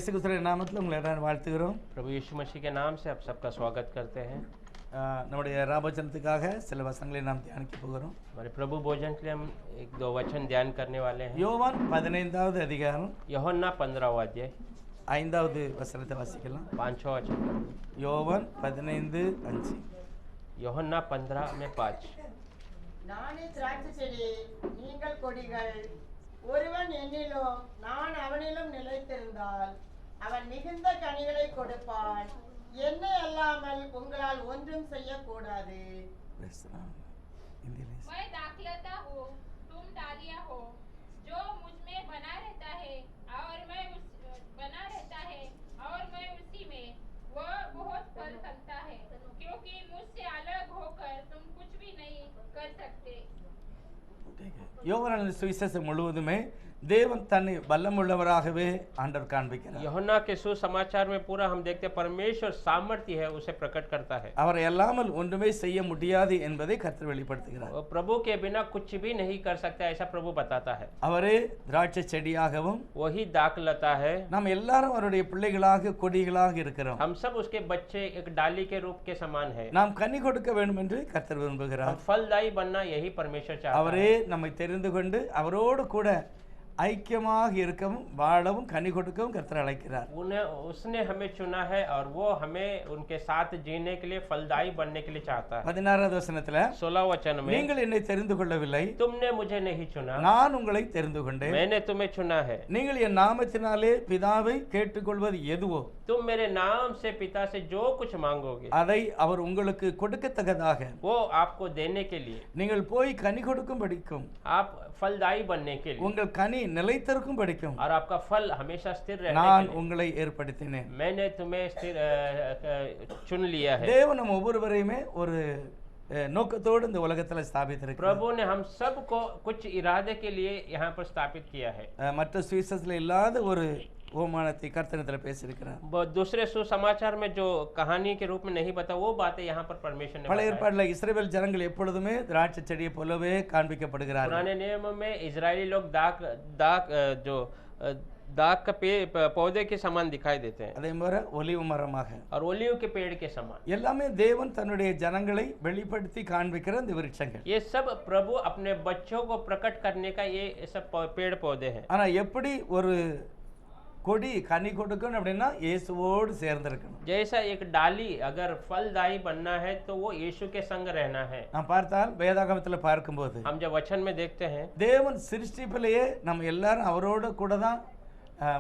இயேசு கிறிஸ்துவின் நாமத்தில் உங்களை எல்லாரும் வாழ்த்துகிறோம். प्रभु यीशु मसीह के नाम से आप सबका स्वागत करते हैं। நம்முடைய ராபோஜனத்துக்காக சில வசனங்களை நாம் தியானிக்க போகிறோம். हमारे प्रभु भोजन के लिए हम एक दो वचन ध्यान करने वाले हैं। யோவான் 15வது அதிகாரம் यूहन्ना 15वां अध्याय 5வது வசனத்தை வாசிக்கலாம். 5वां वचन। யோவான் 15:5. यूहन्ना 15 में 5। நானே திராட்சை செடி, நீங்கள் கொடிகள். ஒருவன் என்னிலும் நான் அவனிலும் நிலைத்திருந்தால் அவன் மிகுந்த கனிகளை கொடுப்பான். என்னை அல்லாமல் உங்களால் ஒன்றும் செய்யக்கூடாது. मैं दाखलता हूँ, तुम डालियाँ हो। जो मुझ में बना रहता है और मैं उसी में, वह बहुत फल फलता है, क्योंकि मुझसे अलग होकर तुम कुछ भी नहीं कर सकते। யோவான் சுவிசேஷம் முழுவதுமே தேவன் தன்னை வல்லமுள்ளவராகவே ஆண்டவர் காண்பிக்கிறார். यूहन्ना के सुसमाचार में पूरा हम देखते हैं परमेश्वर सामर्थ्य है उसे प्रकट करता है। அவரை அல்லாமல் ஒன்றுமே செய்ய முடியாது என்பதை கர்த்தர் வெளிப்படுத்துகிறார். वो प्रभु के बिना कुछ भी नहीं कर सकता ऐसा प्रभु बताता है। அவரே திராட்சை செடியாகவும் वही दाखलता है। நாம் எல்லாரும் அவருடைய பிள்ளைகளாக கொடிகளாக இருக்கிறோம். हम सब उसके बच्चे एक डाली के रूप के समान है। நாம் கனி கொடுக்க வேண்டும் என்று கர்த்தர் விரும்புகிறார். हम फलदायी बनना यही परमेश्वर चाहता है। அவரே நம்மை தெரிந்து கொண்டு அவரோடு கூட ஐக்கியமாக இருக்கவும் வாழவும் கனி கொடுக்கவும் கர்த்தர் அழைக்கிறார். उसने हमें चुना है और वो हमें उनके साथ जीने के लिए फलदायी बनने के लिए चाहता है। 16வது வசனத்துல 16 वचन में நீங்கள் என்னை தெரிந்து கொள்ளவில்லை, तुमने मुझे नहीं चुना, நான் உங்களை தெரிந்து கொண்டேன். मैंने तुम्हें चुना है। நீங்கள் என் நாமத்தினாலே பிதாவை கேட்டுக்கொள்வது எதுவோ तुम मेरे नाम से पिता से जो कुछ मांगोगे அதை அவர் உங்களுக்கு கொடுக்கத்தக்கதாக वो आपको देने के लिए, நீங்கள் போய் கனி கொடுக்கும் படிக்கும், आप फलदायी बनने के लिए உங்கள் கனி நிலைத்திருக்கும் படிக்கும் और आपका फल हमेशा स्थिर रहने நான் के लिए உங்களை ஏற்படுத்தினேன். मैंने तुम्हें स्थिर चुन लिया है। தேவன் நம்ம ஒவ்வொருவரையுமே ஒரு நோக்கத்தோடு இந்த உலகத்துல ஸ்தாபித்திருக்கிறார். प्रभु ने हम सबको कुछ इरादे के लिए यहाँ पर स्थापित किया है। மற்ற சுவிசேஷத்துல இல்லாத ஒரு ஓமானத்தை கர்த்தனத்துல பேசியிருக்கிறார். दूसरे सुसमाचार में जो कहानी के रूप में नहीं बता वो बातें यहाँ पर परमेश्वर ने பழைய बताया। ஏற்பாடுல இஸ்ரவேல் ஜனங்கள் எப்பொழுதுமே திராட்சை செடியை போலவே காண்பிக்கப்படுகிறார்கள். पुराने नियम में इजरायली लोग दाग का पौधे के समान दिखाई देते हैं அதே மாதிரி ஒலிவ மரமாக और ओलिव के पेड़ के समान। எல்லாமே தேவன் தன்னுடைய ஜனங்களை வெளிப்படுத்தி காண்பிக்கிற இந்த விருட்சங்கள். ये सब प्रभु अपने बच्चों को प्रकट करने का ये सब पेड़ पौधे हैं। ஆனா எப்படி ஒரு கொடி கனி கொடுக்கணும் அப்படின்னா இயேசுவோடு சேர்ந்திருக்கணும். जैसा एक डाली अगर फलदायी बनना है तो वो यीशु के संग रहना है। நாம் பார்த்தால் வேதாகமத்துல பார்க்கும்போது हम जब वचन में देखते हैं தேவன் சிருஷ்டிப்பிலேயே நம்ம எல்லாரும் அவரோட கூட தான்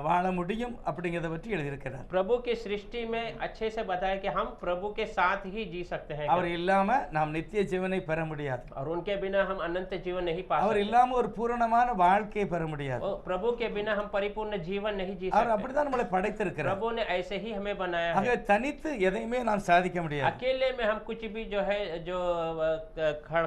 வாழ முடியும் அப்படிங்கிறத பற்றி எழுதியிருக்கிறார். प्रभु की सृष्टि में अच्छे से बताया कि हम प्रभु के साथ ही जी सकते हैं அவர் இல்லாம நாம் நித்திய ஜீவனை பெற முடியாது. और उनके बिना हम अनंत जीवन नहीं पा அவர் सकते। இல்லாம ஒரு பூரணமான வாழ்க்கையை பெற முடியாது. और प्रभु के बिना हम परिपूर्ण जीवन नहीं जी அவர் सकते। அப்படிதான் நம்மளை படைத்திருக்கிறார். प्रभु ने ऐसे ही हमें बनाया ஆக है। தனித்து எதையுமே நாம் சாதிக்க முடியாது. अकेले में हम कुछ भी जो है जो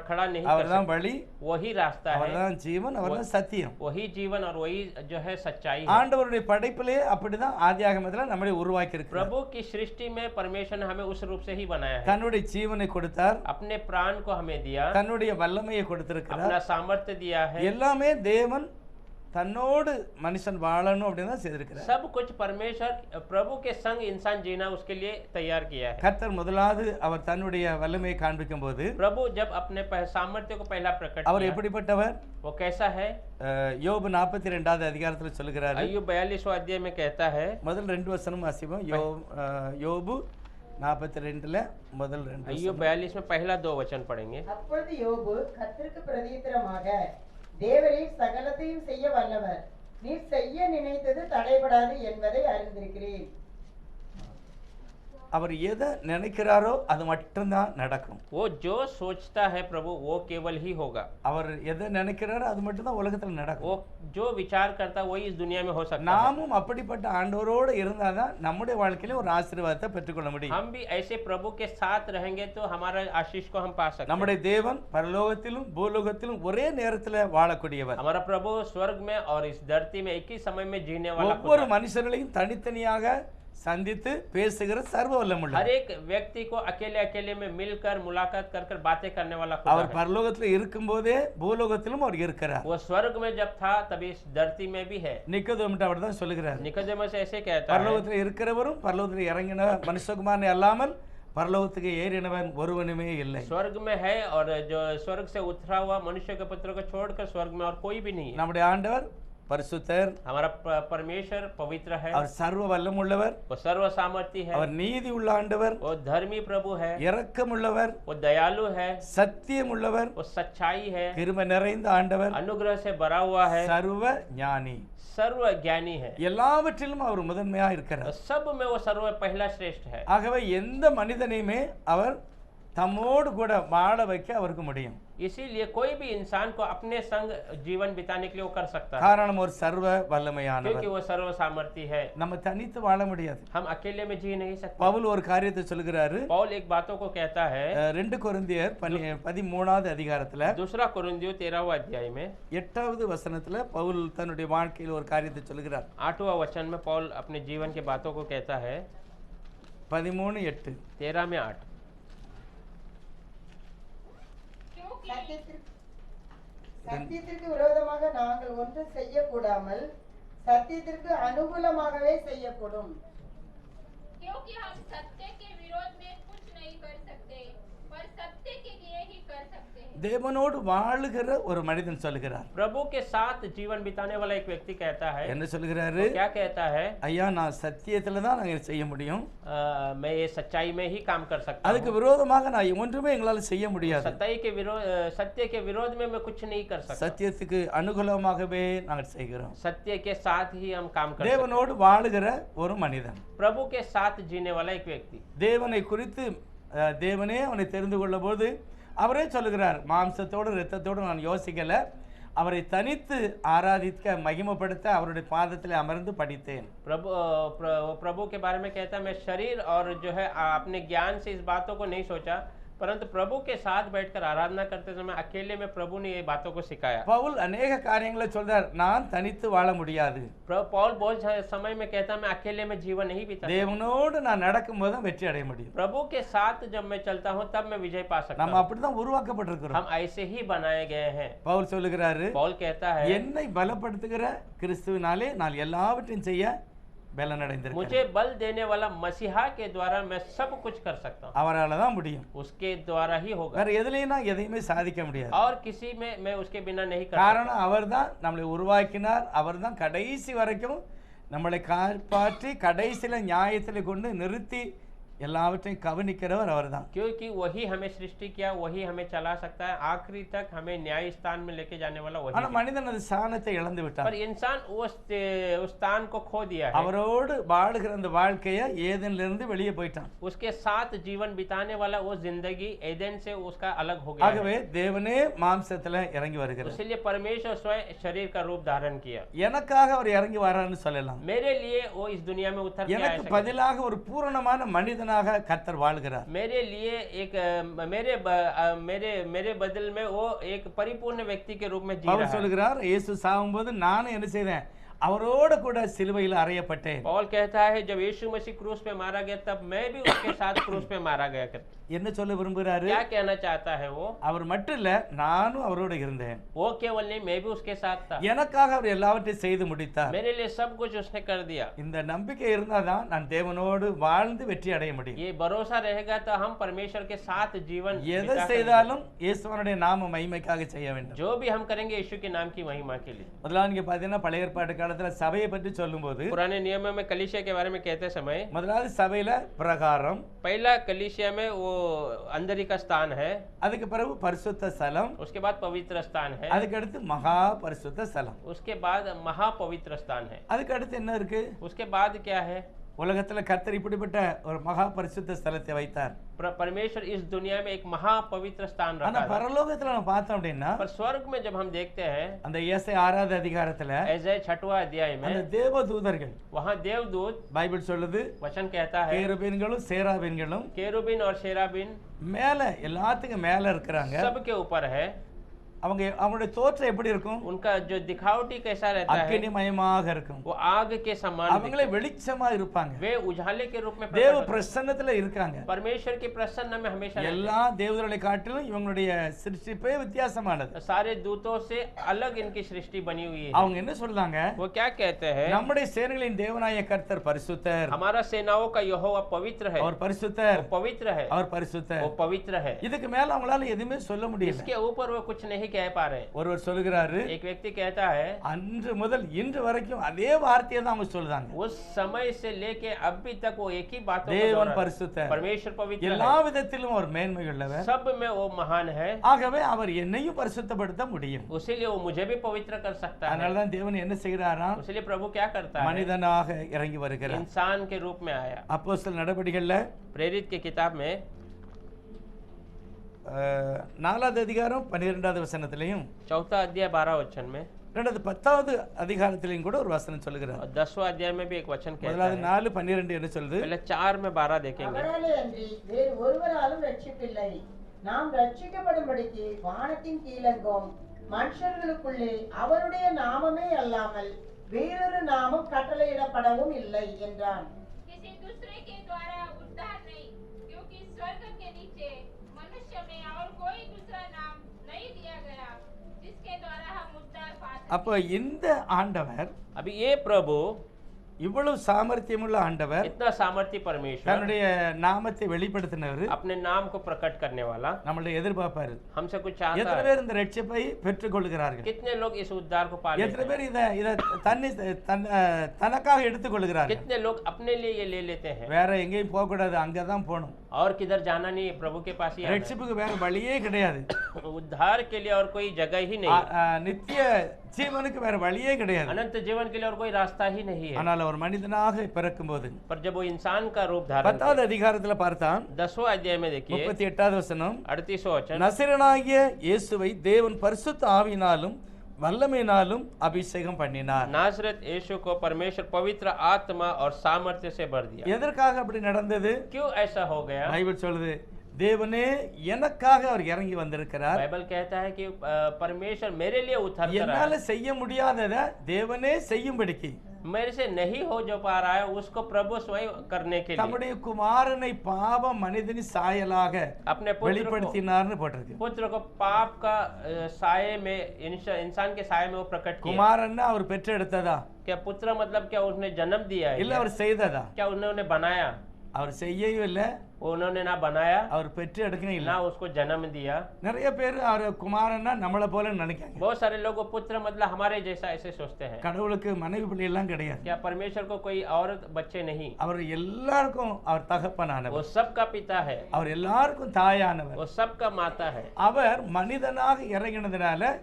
खड़ा नहीं कर அவர்தான் सकते। வழி, वही रास्ता है, அவர்தான் ஜீவன், அவர்தான் சத்தியம். वही जीवन और वही जो है सच्चाई है। ஆண்டவருடைய படைப்பிலே அப்படிதான் ஆதியாகமத்துல நம்மளை உருவாக்கி இருக்கிறார். प्रभु की सृष्टि में परमेश्वर ने हमें उस रूप से ही बनाया है। தன்னுடைய ஜீவனை கொடுத்தார், अपने प्राण को हमें दिया, தன்னுடைய வல்லமையை கொடுத்திருக்கிறார். अपना सामर्थ्य दिया है। எல்லாமே தேவன் தன்னோடு மனுஷன் வாழணும் அப்படின்னு தான் செய்திருக்கிறார். सब कुछ परमेश्वर प्रभु के संग इंसान जीना उसके लिए तैयार किया है। கர்த்தர் முதலாவது அவர் தன்னுடைய வல்லமையை காண்பிக்கும் போது प्रभु जब अपने सामर्थ्य को पहला प्रकट அவர் किया, எப்படிப்பட்டவர்? वो कैसा है? யோபு 42வது அதிகாரத்துல சொல்லுகிறாரு. अय्यूब 42वां अध्याय में कहता है, முதல் 2 வசனம் வாசிப்போம். யோபு 42ல முதல் 2 अय्यूब 42 में पहला 2 वचन पढ़ेंगे। அப்பொழுது யோபு கர்த்தருக்கு பிரதியுத்தரமாக, தேவரீர் சகலத்தையும் செய்ய வல்லவர், நீர் செய்ய நினைத்தது தடைபடாது என்பதை அறிந்திருக்கிறேன். அவர் எதை நினைக்கிறாரோ அது மட்டும்தான் நடக்கும். वो जो सोचता है प्रभु वो केवल ही होगा। அவர் எதை நினைக்கிறாரோ அது மட்டும்தான் உலகத்துல நடக்கும். वो जो विचार करता है वही इस दुनिया में हो सकता है। நாமும் அப்படிப்பட்ட ஆண்டவரோடு இருந்தாதான் நம்முடைய வாழ்க்கையில ஒரு ஆசீர்வாதத்தை பெற்றுக்கொள்ள முடியும். हम भी ऐसे प्रभु के साथ रहेंगे तो हमारा आशीष को हम पा सकते हैं। நம்முடைய தேவன் பரலோகத்திலும் பூலோகத்திலும் ஒரே நேரத்துல வாழக்கூடியவர். हमारा प्रभु स्वर्ग में और इस धरती में एक ही समय में जीने वाला खुदा ஒவ்வொரு है। மனுஷர்களையும் தனித்தனியாக சந்தித்து பேசுகிற சர்வ வல்லமுள்ள हर एक व्यक्ति को अकेले अकेले में मिलकर मुलाकात कर कर बातें करने वाला खुदा அவர் है। பரலோகத்தில் இருக்கும்போதே பூலோகத்திலும் அவர் இருக்கிறார். वो स्वर्ग में जब था तभी इस धरती में भी है। நிக்கோதேமுட்ட அவர் தான் சொல்லுகிறார், निकोदेमस ऐसे कहता है, பரலோகத்தில் இருக்கிறவரும் பரலோகத்தில் இறங்கின மனுஷகுமாரனை அல்லாமல் பரலோகத்துக்கு ஏறினவன் ஒருவனுமே இல்லை. स्वर्ग में है और जो स्वर्ग से उतरा हुआ मनुष्य के पुत्र को छोड़कर स्वर्ग में और कोई भी नहीं है। நம்முடைய ஆண்டவர் பரிசுத்தர், हमारा परमेश्वर पवित्र है, அவர் சர்வ வல்லமுள்ளவர், वो सर्व सामर्थी है, அவர் நீதி உள்ள ஆண்டவர், वो धर्मी प्रभु है, இரக்கமுள்ளவர், वो दयालु है, சத்தியம் உள்ளவர், वो सच्चाई है, கிருபை நிறைந்த ஆண்டவர், अनुग्रह से भरा हुआ है, சர்வ ஞானி, सर्व ज्ञानी है, எல்லாவற்றிலும் அவர் முதன்மையா இருக்கிறார். सब में वो सर्व पहला श्रेष्ठ है। ஆகவே எந்த மனிதனையுமே அவர் தம்மோடு கூட வாழ வைக்க அவருக்கு முடியும். इसीलिए कोई भी इंसान को अपने संग जीवन बिताने के लिए वो कर सकता है, காரணம் ஒரு சர்வ வல்லமையானவர். क्योंकि वो सर्व सामर्थी है। நம்ம தனித்து வாழ முடியாது. हम अकेले में जी नहीं सकते। பவுல் ஒரு காரியத்தை சொல்கிறாரு. पौल एक बातों को कहता है, 2 கொரிந்தியர் 13வது அதிகாரத்துல दूसरा कुरिन्थियों 13वां अध्याय में 8வது வசனத்துல பவுல் தன்னுடைய வாழ்க்கையில் ஒரு காரியத்தை சொல்கிறார். 8वां वचन में पौल अपने जीवन के बातों को कहता है, 13:8 13 में 8, क्योंकि சத்தியத்திற்கு விரோதமாக நாங்கள் ஒன்றும் செய்யக்கூடாமல் சத்தியத்திற்கு அனுகூலமாகவே செய்யக்கூடும். क्योंकि हम सत्य के विरोध में कुछ नहीं कर सकते, पर सत्य के लिए ही कर सकते हैं। தேவனோடு வாழுகிற ஒரு மனிதன் சொல்கிறார். प्रभु के साथ जीवन बिताने वाला एक व्यक्ति कहता है, என்ன சொல்கிறாரு? क्या कहता है, ஐயா நான் சத்தியத்துல தான் நான் செய்ய முடியும், मैं ये सच्चाई में ही काम कर सकता அதுக்கு हूँ, விரோதமாக நான் ஒன்றுமே எங்களால செய்ய முடியாது. सत्य के विरोध में मैं कुछ नहीं कर सकता, சத்தியத்துக்கு அனுகூலமாகவே நாங்கள் செய்கிறோம். सत्य के साथ ही हम काम कर सकते हैं। தேவனோடு வாழுகிற ஒரு மனிதன், प्रभु के साथ जीने वाला एक व्यक्ति, தேவனை குறித்து தேவனே அவனை தெரிந்து கொள்ள போது அவரே சொல்லுகிறார், மாம்சத்தோடு இரத்தத்தோடு நான் யோசிக்கல, அவரை தனித்து ஆராதிக்க மகிமைப்படுத்த அவருடைய பாதத்தில் அமர்ந்து படித்தேன். प्रभु के बारे में कहता है, मैं शरीर और जो है अपने ज्ञान से इस बातों को नहीं सोचा, परंतु प्रभु के साथ बैठकर आराधना करते समय अकेले में प्रभु ने ये बातों को सिखाया। பவுல் अनेक காரியங்களை சொல்றார், நான் தனித்து வாழ முடியாது. पौल बहुत समय में कहता मैं अकेले में जीवन नहीं बिता, தேவனோடு நான் நடக்கும்போது தான் வெற்றி அடைய முடியும். प्रभु के साथ जब मैं चलता हूँ तब मैं विजय पा सकता நம்ம हूँ। அப்படிதான் உருவாக்கப்பட்டிருக்கிறோம். हम ऐसे ही बनाए गए हैं। பவுல் சொல்லுகிறாரு, पौल कहता है, என்னை பலப்படுத்துகிற கிறிஸ்துவினாலே நான் எல்லாவற்றையும் செய்ய பலனடைந்திருக்கிறேன். मुझे बल देने वाला मसीहा के द्वारा मैं सब कुछ कर सकता हूँ, அவரால தான் முடியும். उसके द्वारा ही होगा, வேற எதுலயும் நான் எதையுமே சாதிக்க முடியாது. और किसी में मैं उसके बिना नहीं कर सकता। காரணம் அவர்தான் நம்மளை உருவாக்கினார், அவர்தான் கடைசி வரைக்கும் நம்மளை காப்பாற்றி கடைசியில நியாயத்தில் கொண்டு நிறுத்தி எல்லாவற்றையும் கவனிக்கிறவர் அவர்தான். क्योंकि वही हमें सृष्टि किया, वही हमें चला सकता है, आखिरी तक हमें न्याय स्थान में लेके जाने वाला वही ஆனா है। மனிதன் அது ஸ்தானத்தை இழந்து விட்டான். पर इंसान उस स्थान को खो दिया है, அவரோடு வாழுகிற அந்த வாழ்க்கைய ஏதெனிலிருந்து வெளியே போயிட்டான். उसके साथ जीवन बिताने वाला वो जिंदगी एदेन से उसका अलग हो गया है। ஆகவே தேவனே மாம்சத்துல இறங்கி வருகிறார். इसलिए परमेश्वर स्वयं शरीर का रूप धारण किया, எனக்காக அவர் இறங்கி வரான்னு சொல்லலாம். मेरे लिए वो इस दुनिया में उतर के आया, எனக்கு பதிலாக ஒரு பூரணமான மனிதனாக கர்த்தர் வாழ்கிறார். मेरे लिए एक मेरे बदल में वो एक परिपूर्ण व्यक्ति के रूप में जी பவுல் रहा है। சொல்கிறார், இயேசு சாகும்போது நானும் என்ன செய்தேன், அவரோடு கூட சிலுவையில் அறையப்பட்டேன். पौल कहता है, जब यीशु मसीह क्रूस पे मारा गया तब मैं भी उसके साथ क्रूस पे मारा गया करता। என்ன சொல்ல விரும்புகிறாரு? क्या कहना चाहता है वो? அவர் மட்டும் இல்ல, நானும் அவரோடு இருந்தேன். वो केवल नहीं, मैं भी उसके साथ था, எனக்காக அவர் எல்லாவற்றையும் செய்து முடித்தார். मेरे लिए सब कुछ उसने कर दिया। இந்த நம்பிக்கை இருந்தாதான் நான் தேவனோடு வாழ்ந்து வெற்றி அடைய முடியும். ये भरोसा रहेगा तो हम परमेश्वर के साथ जीवन எதை बिता सकते हैं। செய்தாலும் இயேசுவனுடைய நாம மகிமைக்காக செய்ய வேண்டும். जो भी हम करेंगे यीशु के नाम की महिमा के लिए। முதலாவது நீங்க பாத்தீங்கன்னா பழைய ஏற்பாட்டு காலத்துல சபையை பற்றி சொல்லும்போது पुराने नियम में कलीसिया के बारे में कहते समय முதலாவது சபையில பிரகாரம், पहला कलीसिया में वो अंदरी का स्थान है, அதுக்கு பிறகு பரிசுத்த ஸ்தலம், उसके बाद पवित्र स्थान है, அதுக்கு அடுத்து மகா பரிசுத்த ஸ்தலம், उसके बाद महापवित्र स्थान है, அதுக்கு அடுத்து என்ன இருக்கு? उसके बाद क्या है? உலகத்துல கர்த்தர் இப்படிப்பட்ட ஒரு மகா பரிசுத்த ஸ்தலத்தை வைத்தார். परमेश्वर इस दुनिया में एक महापवित्र स्थान ஆனா रखा है। பரலோகத்துல நம்ம பார்த்தோம் அப்படின்னா पर स्वर्ग में जब हम देखते हैं, அந்த ஏசாயா 6வது அதிகாரத்துல ऐसे 6वां अध्याय அந்த में தேவதூதர்கள், वहाँ देवदूत, பைபிள் சொல்லுது, वचन कहता है, கேருபீன்களும் சேராபீன்களும் केरुबिन और शेराबिन மேல எல்லாத்துக்கும் மேல இருக்கிறாங்க. सबके ऊपर है, அவங்களுடைய தோற்றம் எப்படி இருக்கும்? उनका जो दिखावटी कैसा रहता है, அக்கினிமயமாக இருக்கும். वो आग के समान அவங்களே दिखते हैं। வெளிச்சமா இருப்பாங்க. वे उजाले के रूप में தேவ प्रकट होते हैं। பிரசன்னத்துல இருக்காங்க. परमेश्वर की प्रसन्न में हमेशा रहते எல்லா தேவர்களை காட்டிலும் இவங்களுடைய சிருஷ்டிப்பே வித்தியாசமானது. हैं। सारे दूतों से अलग इनकी सृष्टि बनी हुई है। அவங்க என்ன சொல்றாங்க? वो क्या कहते हैं? நம்முடைய சேனைகளின் தேவனாய கர்த்தர் பரிசுத்தர், हमारा सेनाओं का यहोवा पवित्र है, அவர் பரிசுத்தர், वो पवित्र है, அவர் பரிசுத்தர். वो पवित्र है। இதுக்கு மேல அவங்களால எதுவுமே சொல்ல முடியல. इसके ऊपर वो कुछ नहीं कह पा रहे। ஒருவர் சொல்லுகிறாரு, एक व्यक्ति कहता है, அன்று முதல் இன்று வரைக்கும் அதே வார்த்தையை தான் அவங்க சொல்றாங்க. उस समय से लेके अभी तक वो एक ही बात தேவன் பரிசுத்தர், परमेश्वर पवित्र எல்லா है, விதத்திலும் அவர் மேன்மை உள்ளவர். सब में वो महान है, ஆகவே அவர் என்னையும் பரிசுத்தப்படுத்த முடியும். उसीलिए वो मुझे भी पवित्र कर सकता है। அதனால தான் தேவன் என்ன செய்கிறாராம்? इसलिए प्रभु क्या करता है? மனிதனாக இறங்கி வருகிறார். इंसान के रूप में आया। அப்போஸ்தலர் நடபடிகள்ல प्रेरित की किताब में 4வது அதிகாரம் 12வது வசனத்திலையும் 4 अध्याय 12 वचन में 10வது அதிகாரத்திலையும் கூட ஒரு வசனம் சொல்லுகிறார். और 10वां अध्याय में भी एक वचन कहता முதலாவது है। 4:12 என்ன சொல்லுது? पहले 4 में 12 देखेंगे। அவராலே அன்றி வேறு ஒருவராலும் ரட்சிப்பில்லை. நாம் ரட்சிக்கப்படும்படிக்கு வானத்தின் கீழெங்கும் மனுஷர்களுக்குள்ளே அவருடைய நாமமே அல்லாமல் வேறொரு நாமம் கட்டளையிடப்படவும் இல்லை என்றான். किसी दूसरे के द्वारा उद्धार नहीं, क्योंकि स्वर्ग के नीचे मनुष्य में और कोई दूसरा नाम नहीं दिया गया जिसके द्वारा हम उद्धार पा सकें। அப்ப இந்த ஆண்டவர், अभी ये प्रभु, இவ்வளவு சாமர்த்தியமுள்ள ஆண்டவர், इतना सामर्थ्य परमेश्वर, தன்னுடைய நாமத்தை வெளிப்படுத்தினவர், अपने नाम को प्रकट करने वाला, நம்மளை எதிர்பார்ப்பாரு. हमसे कुछ चाहता எத்தனை है। பேர் இந்த ரட்சிப்பை பெற்றுக் கொள்கிறார்கள்? कितने लोग इस उद्धार को पा लेते எத்தனை हैं? பேர் இத தனக்காக எடுத்துக் கொள்கிறார்கள்? कितने लोग अपने लिए ये ले लेते हैं வேற எங்கேயும் போக கூடாது, அங்கதான் போகணும். और किधर जाना नहीं है, प्रभु के पास ही आना ரட்சிப்புக்கு வேற வழியே கிடையாது. है। उद्धार के लिए और कोई जगह ही नहीं है। நித்திய ஜீவனுக்கு வேற வழியே கிடையாது. अनंत जीवन के लिए और कोई रास्ता ही नहीं है। ஆனால் அவர் மனிதனாக பிறக்கும்போது पर जब वो इंसान का रूप धारण 10வது அதிகாரத்துல பார்த்தா 10वां अध्याय में देखिए 38வது வசனம், 38वां वचन, நசரேயனாகிய இயேசுவை தேவன் பரிசுத்த ஆவியினாலும் வல்லமையினாலும் அபிஷேகம் பண்ணினார். नासरत यीशु को परमेश्वर पवित्र आत्मा और सामर्थ्य से भर दिया। எதற்காக அப்படி நடந்தது? क्यों ऐसा हो गया? பைபிள் சொல்லுது, தேவனே எனக்காக அவர் இறங்கி வந்திருக்கிறார். बाइबल कहता है कि परमेश्वर मेरे लिए उतर कर आया। என்னால செய்ய முடியாததை தேவனே செய்யும்படிக்கு मेरे से नहीं हो जो पा रहा है उसको प्रभु स्वयं करने के लिए தம்முடைய குமாரனை பாவ மனிதனின் சாயலாக अपने வெளிப்படுத்தினார்னு போட்டிருக்கு. पुत्र को पाप का साये में इंसान के साये में वो प्रकट किया। குமாரன்னா அவர் பெற்றெடுத்ததா? क्या पुत्र मतलब क्या उसने जन्म दिया है? இல்ல அவர் செய்ததா? क्या उन्होंने बनाया? அவர் செய்யவும் இல்லை, उन्होंने ना बनाया அவர் பெற்று எடுக்கணும் இல்லை. ना उसको जन्म दिया। நிறைய பேர் அவர் குமாரன்னா நம்மளை போல நினைக்காங்க. बहुत सारे लोग वो पुत्र मतलब हमारे जैसा ऐसे सोचते हैं। கடவுளுக்கு மனைவி பிள்ளை எல்லாம் கிடையாது. क्या परमेश्वर को कोई औरत बच्चे नहीं? அவர் எல்லாருக்கும் அவர் वो தகப்பனானவர், सबका पिता है, அவர் எல்லாருக்கும் தாயானவர். वो सबका माता है। அவர் மனிதனாக இறங்கினதுனால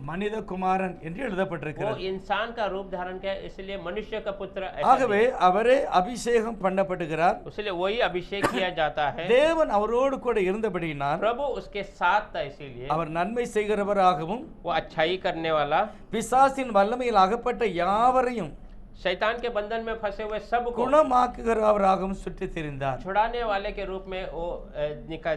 மனித குமாரன் என்று वो எழுதப்பட்டிருக்கிறது. इंसान का रूप धारण किया इसलिए मनुष्य का पुत्र ऐसा ஆகவே அவரே அபிஷேகம் பண்ணப்படுகிறார். नहीं। इसलिए वही अभिषेक किया जाता है। தேவன் அவரோடு கூட இருந்தபடியினால் प्रभु उसके साथ था, इसीलिए அவர் நன்மை செய்கிறவராகவும் वो अच्छाई करने वाला, பிசாசின் வல்லமையில் அகப்பட்ட யாவரையும் शैतान के बंधन में फंसे हुए सब को குணமாக்குகிறவராகவும் சுற்றி திரிந்தார். छुड़ाने वाले के रूप में वो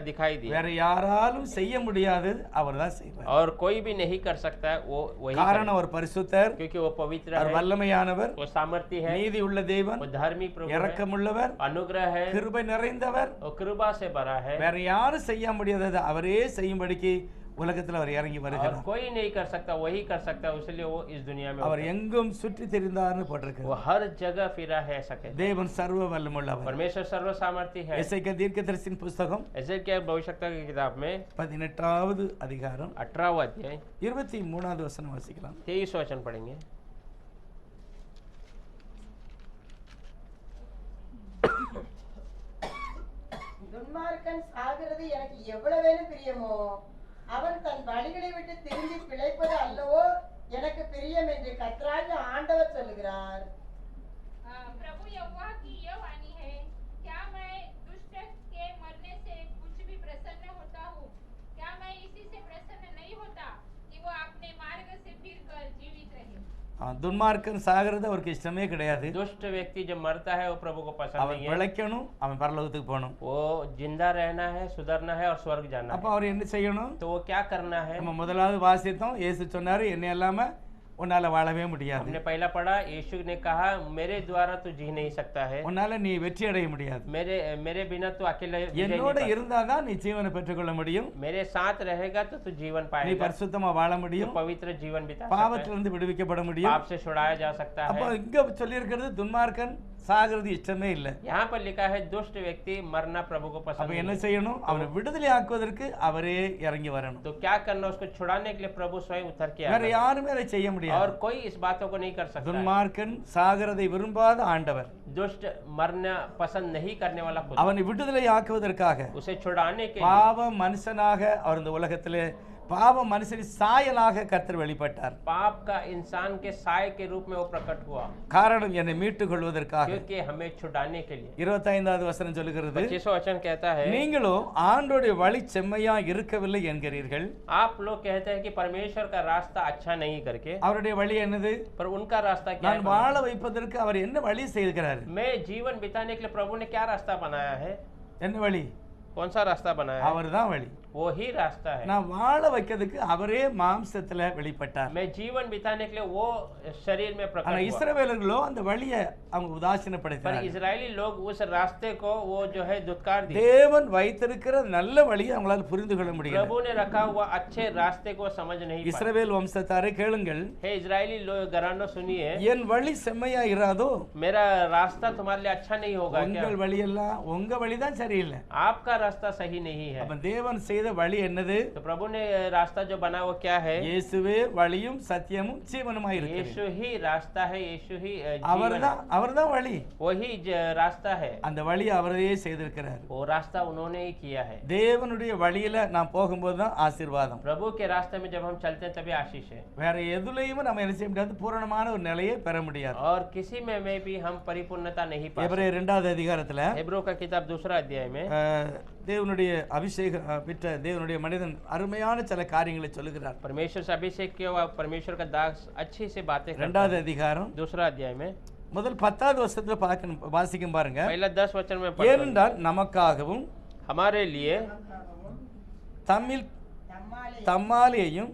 दिखाई दिया। வேற யாராலும் செய்ய முடியாது, அவர்தான் செய்வார். और कोई भी नहीं कर सकता है, वो वही காரணம் करे। அவர் பரிசுத்தர், क्योंकि वो पवित्र அவர் है, வல்லமையானவர், वो सामर्थ्य है, நீதி உள்ள தேவன், वो धार्मिक प्रभु है, இரக்கமுள்ளவர், अनुग्रह है, கிருபை நிறைந்தவர். वो कृपा से भरा है। வேற யாரும் செய்ய முடியாததை அவரே செய்யும்படிக்கு உலகத்தில் அவர் இறங்கி और வருகிறார். कोई नहीं कर सकता, वही कर सकता है, इसलिए वो इस दुनिया में அவர் होता है। எங்கும் சுற்றி திரிந்தார்னு போட்டிருக்கு. वो हर जगह फिरा है, ऐसा कहते हैं। தேவன் சர்வ வல்லமுள்ளவர். परमेश्वर सर्व सामर्थ्य है। எசேக்கியா தீர்க்கதரிசியின் புஸ்தகம் ऐसे क्या भविष्यता की किताब में 18வது அதிகாரம் 18वां अध्याय 23வது வசனம் வாசிக்கலாம். 23 वचन पढ़ेंगे। துன்மார்க்கன் சாகிறது எனக்கு எவ்வளவேனு பிரியமோ, அவன் தன் வழிகளை விட்டு திரும்பி பிழைப்பது அல்லவோ எனக்கு பிரியம் என்று கர்த்தராகிய ஆண்டவர் சொல்லுகிறார். प्रभु यहोवा की यह वाणी है, क्या मैं दुष्ट के मरने से कुछ भी प्रसन्न होता हूँ? क्या मैं इसी से प्रसन्न नहीं होता कि वो अपने मार्ग से फिरकर जीवित रहे? துன்மார்க்கன் சாகிறது அவருக்கு இஷ்டமே கிடையாது. दुष्ट व्यक्ति जब मरता है वो प्रभु को पसंद அவன் नहीं है। பிழைக்கணும், அவன் பரலோகத்துக்கு போகணும். वो जिंदा रहना है, सुधरना है और स्वर्ग जाना அப்போ है। அவர் என்ன செய்யணும்? तो वो क्या करना है? நம்ம முதலாவது வாசித்தோம், இயேசு சொன்னாரு, என்னை இல்லாம உன்னால வாழவே முடியாது, हमने पहला पढ़ा, यीशु ने कहा मेरे द्वारा तू जी नहीं सकता है, உன்னால நீ வெற்றி அடைய முடியாது, मेरे बिना तू अकेले विजय नहीं என்னோட पा- இருந்தாதான் நீ ஜீவனை பெற்றுக்கொள்ள முடியும், मेरे साथ रहेगा तो तू जीवन நீ पाएगा, பரிசுத்தமா வாழ तू முடியும், पवित्र जीवन बिता सकता है, பாவத்திலிருந்து விடுவிக்கப்பட முடியும். पाप से छुड़ाया जा सकता அப்போ है। இங்க சொல்லி இருக்கிறது துன்மார்க்கன் சாகிறது இஷ்டமே இல்லை. यहाँ पर लिखा है दुष्ट व्यक्ति मरना प्रभु को அப்ப पसंद என்ன नहीं है। செய்யணும்? அவனை விடுதலை ஆக்குவதற்கு அவரே இறங்கி வரணும். तो क्या करना, उसको छुड़ाने के लिए प्रभु स्वयं उतर के வேற आना है। யாருமே அதை செய்ய முடியாது. और कोई इस बातों को नहीं कर सकता है। துன்மார்க்கன் சாகிறதை விரும்பாத ஆண்டவர் दुष्ट मरना पसंद नहीं करने वाला खुद, அவனை விடுதலை ஆக்குவதற்காக उसे छुड़ाने के लिए பாவ மனுஷனாக அவர் இந்த உலகத்திலே பாவ மனுஷனின் சாயலாக கர்த்தர் வெளிப்பட்டார். पाप का इंसान के साय के रूप में वो प्रकट हुआ, காரணம் என்னை மீட்டுக் கொள்வதற்காக. क्योंकि हमें छुड़ाने के लिए। 25வது வசனம் சொல்லுகிறது, 25वां वचन कहता है, நீங்களோ ஆண்டோடைய வழி செம்மையா இருக்கவில்லை என்கிறீர்கள். आप लोग कहते हैं कि परमेश्वर का रास्ता अच्छा नहीं करके, அவருடைய வழி என்னது? पर उनका रास्ता क्या நான் है? வாழ வைப்பதற்கு அவர் என்ன வழி செய்கிறார்? मैं जीवन बिताने के लिए प्रभु ने क्या रास्ता बनाया है? என்ன வழி? कौन सा रास्ता बनाया है? அவர் தான் வழி. वो ही रास्ता है। நான் வாழ வைக்கிறதுக்கு அவரே மாம்சத்துல வெளிப்பட்டார். मैं जीवन बिताने के लिए वो शरीर में ஆனா प्रकट हुआ, இஸ்ரவேலர்களோ அந்த வழியை அவங்க पर உதாசீனப்படுத்தினார்கள். इजरायली लोग उस रास्ते को वो जो है दुत्कार दिए। தேவன் வைத்திருக்கிற நல்ல வழியை அவங்களால புரிந்து கொள்ள முடியல. प्रभु ने रखा हुआ अच्छे रास्ते को समझ नहीं पाए। இஸ்ரவேல் வம்சத்தாரே கேளுங்கள், हे इजरायली लोग घरानो सुनिए, என் வழி செம்மையா இராதோ? मेरा रास्ता तुम्हारे लिए अच्छा नहीं होगा क्या? உங்கள் வழியெல்லாம் உங்க வழிதான் சரியில்லை. आपका रास्ता सही नहीं है। அப்ப தேவன் செய்த வழி என்னது? तो प्रभु ने रास्ता जो बना वो क्या है? இயேசுவே வழியும் சத்தியமும் ஜீவனுமாய் இருக்கிறார். यीशु ही रास्ता है, यीशु ही जीवन है। அவர்தான் வழி. वही रास्ता है, அந்த வழியை அவரே செய்திருக்கிறார். वो रास्ता उन्होंने ही किया है। தேவனுடைய வழியில நாம் போகும்போது தான் ஆசீர்வாதம். प्रभु के रास्ते में जब हम चलते हैं तभी आशीष है, வேற எதுலயும் நம்ம என்ன செய்ய முடியாது, பூரணமான ஒரு நிலையை பெற முடியாது. और किसी में भी हम परिपूर्णता नहीं पा सकते। எபிரேயர் 2வது அதிகாரத்துல हेब्रो का किताब 2 अध्याय में தேவனுடைய அபிஷேகம் பெற்ற தேவனுடைய மனிதன் அருமையான சில காரியங்களை சொல்லுகிறார். परमेश्वर से अभिषेक किया हुआ परमेश्वर का दास अच्छी से बातें करता 2வது है। அதிகாரம் 2 अध्याय में முதல் 10வது வசனத்துல வாசிக்கும் பாருங்க. पहला 10 वचन में पढ़ते हैं, ஏனென்றால் நமக்காகவும் हमारे लिए தம்மில் நம்மாலே தம்மாலேயும்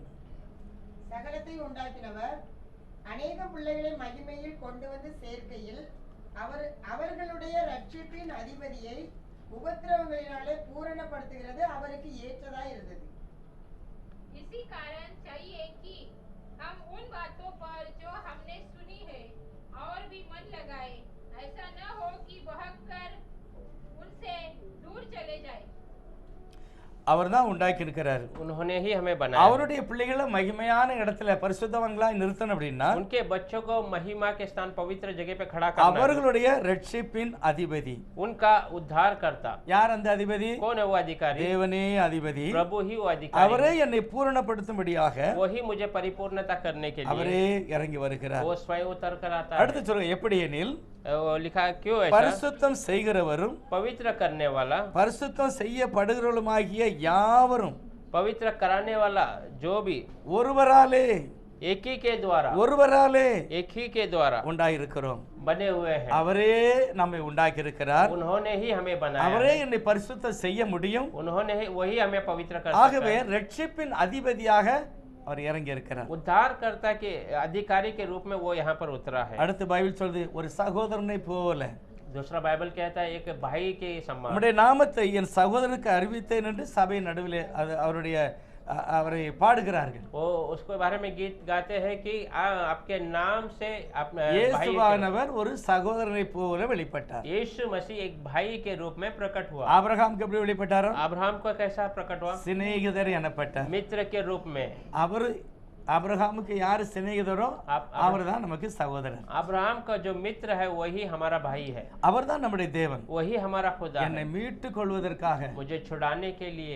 சகலத்தையும் உண்டாக்கினவர் அநேக பிள்ளைகளை மகிமையில் கொண்டு வந்து சேர்க்கையில் அவர்களுடைய ரட்சிப்பின் அதிபதியை உபத்திரவங்களினாலே பூரணப்படுத்துகிறது அவருக்கு ஏற்றதா இருந்தது. इसी कारण चाहिए कि हम उन बातों पर जो हमने सुनी है और भी मन लगाए, ऐसा न हो कि बहक कर उनसे दूर चले जाए। அவர் தான் உண்டாக்கி இருக்கிறார். उन्होंने ही हमें बनाया, அவருடைய பிள்ளைகளை மகிமையான இடத்துல பரிசுத்தவங்களா நிறுத்தணும் அப்படின்னா उनके बच्चों को महिमा के स्थान पवित्र जगह पे खड़ा करना है। அவர்களுடைய ரட்சிப்பின் அதிபதி उनका उद्धार करता யார்? அந்த அதிபதி कौन है? वो अधिकारी, தேவனே அதிபதி. प्रभु ही वो अधिकारी, அவரே என்னை பூரணப்படுத்தும்படியாக वही मुझे परिपूर्णता करने के लिए அவரே இறங்கி வருகிறார். वो स्वयं उतर कर आता है। அடுத்து சொல்லுங்க, எப்படி எனில் वो लिखा है, क्यों ऐसा? பரிசுத்தம் செய்கிறவரும் पवित्र करने वाला, பரிசுத்தம் செய்யப்படுகிறவருமாகிய யாவரும் पवित्र कराने वाला जो भी ஒருவராலே एक ही के द्वारा, ஒருவராலே एक ही के द्वारा உண்டாயிருக்கிறோம். बने हुए हैं। அவரே நம்மை உண்டாக்கி இருக்கிறார். उन्होंने ही हमें बनाया அவரே है। என்னை பரிசுத்தம் செய்ய முடியும். उन्होंने ही वही हमें पवित्र कर सकता ஆகவே है। ரட்சிப்பின் அதிபதியாக அவர் இறங்கி இருக்கிறார். उद्धारकर्ता के अधिकारी के रूप में वो यहाँ पर उतरा है। அடுத்து பைபிள் சொல்லுது, ஒரு சகோதரனை போல दूसरा बाइबल कहता है एक भाई के समान। நம்முடைய நாமத்தை என் சகோதரனுக்கு அறிவித்தேன் என்று சபை நடுவிலே அவரை பாடுகிறார்கள். वो उसके बारे में गीत गाते हैं कि आपके नाम से இயேசுவானவர் ஒரு சகோதரனை போல வெளிப்பட்டார். यीशु मसीह एक भाई के रूप में प्रकट हुआ। ஆபிரகாமுக்கு எப்படி வெளிப்பட்டாரோ? अब्राहम को कैसा प्रकट हुआ? சிநேகிதர் எனப்பட்டார். मित्र के रूप में। அவர் ஆபிரகாமுக்கு யார் சிநேகிதரோ அவர்தான் நமக்கு சகோதரர். अब्राहम का जो मित्र है वही हमारा भाई है, அவர்தான் நம்முடைய தேவன். वही हमारा खुदा है। என்னை மீட்டுக் கொள்வதற்காக, मुझे छुड़ाने के लिए,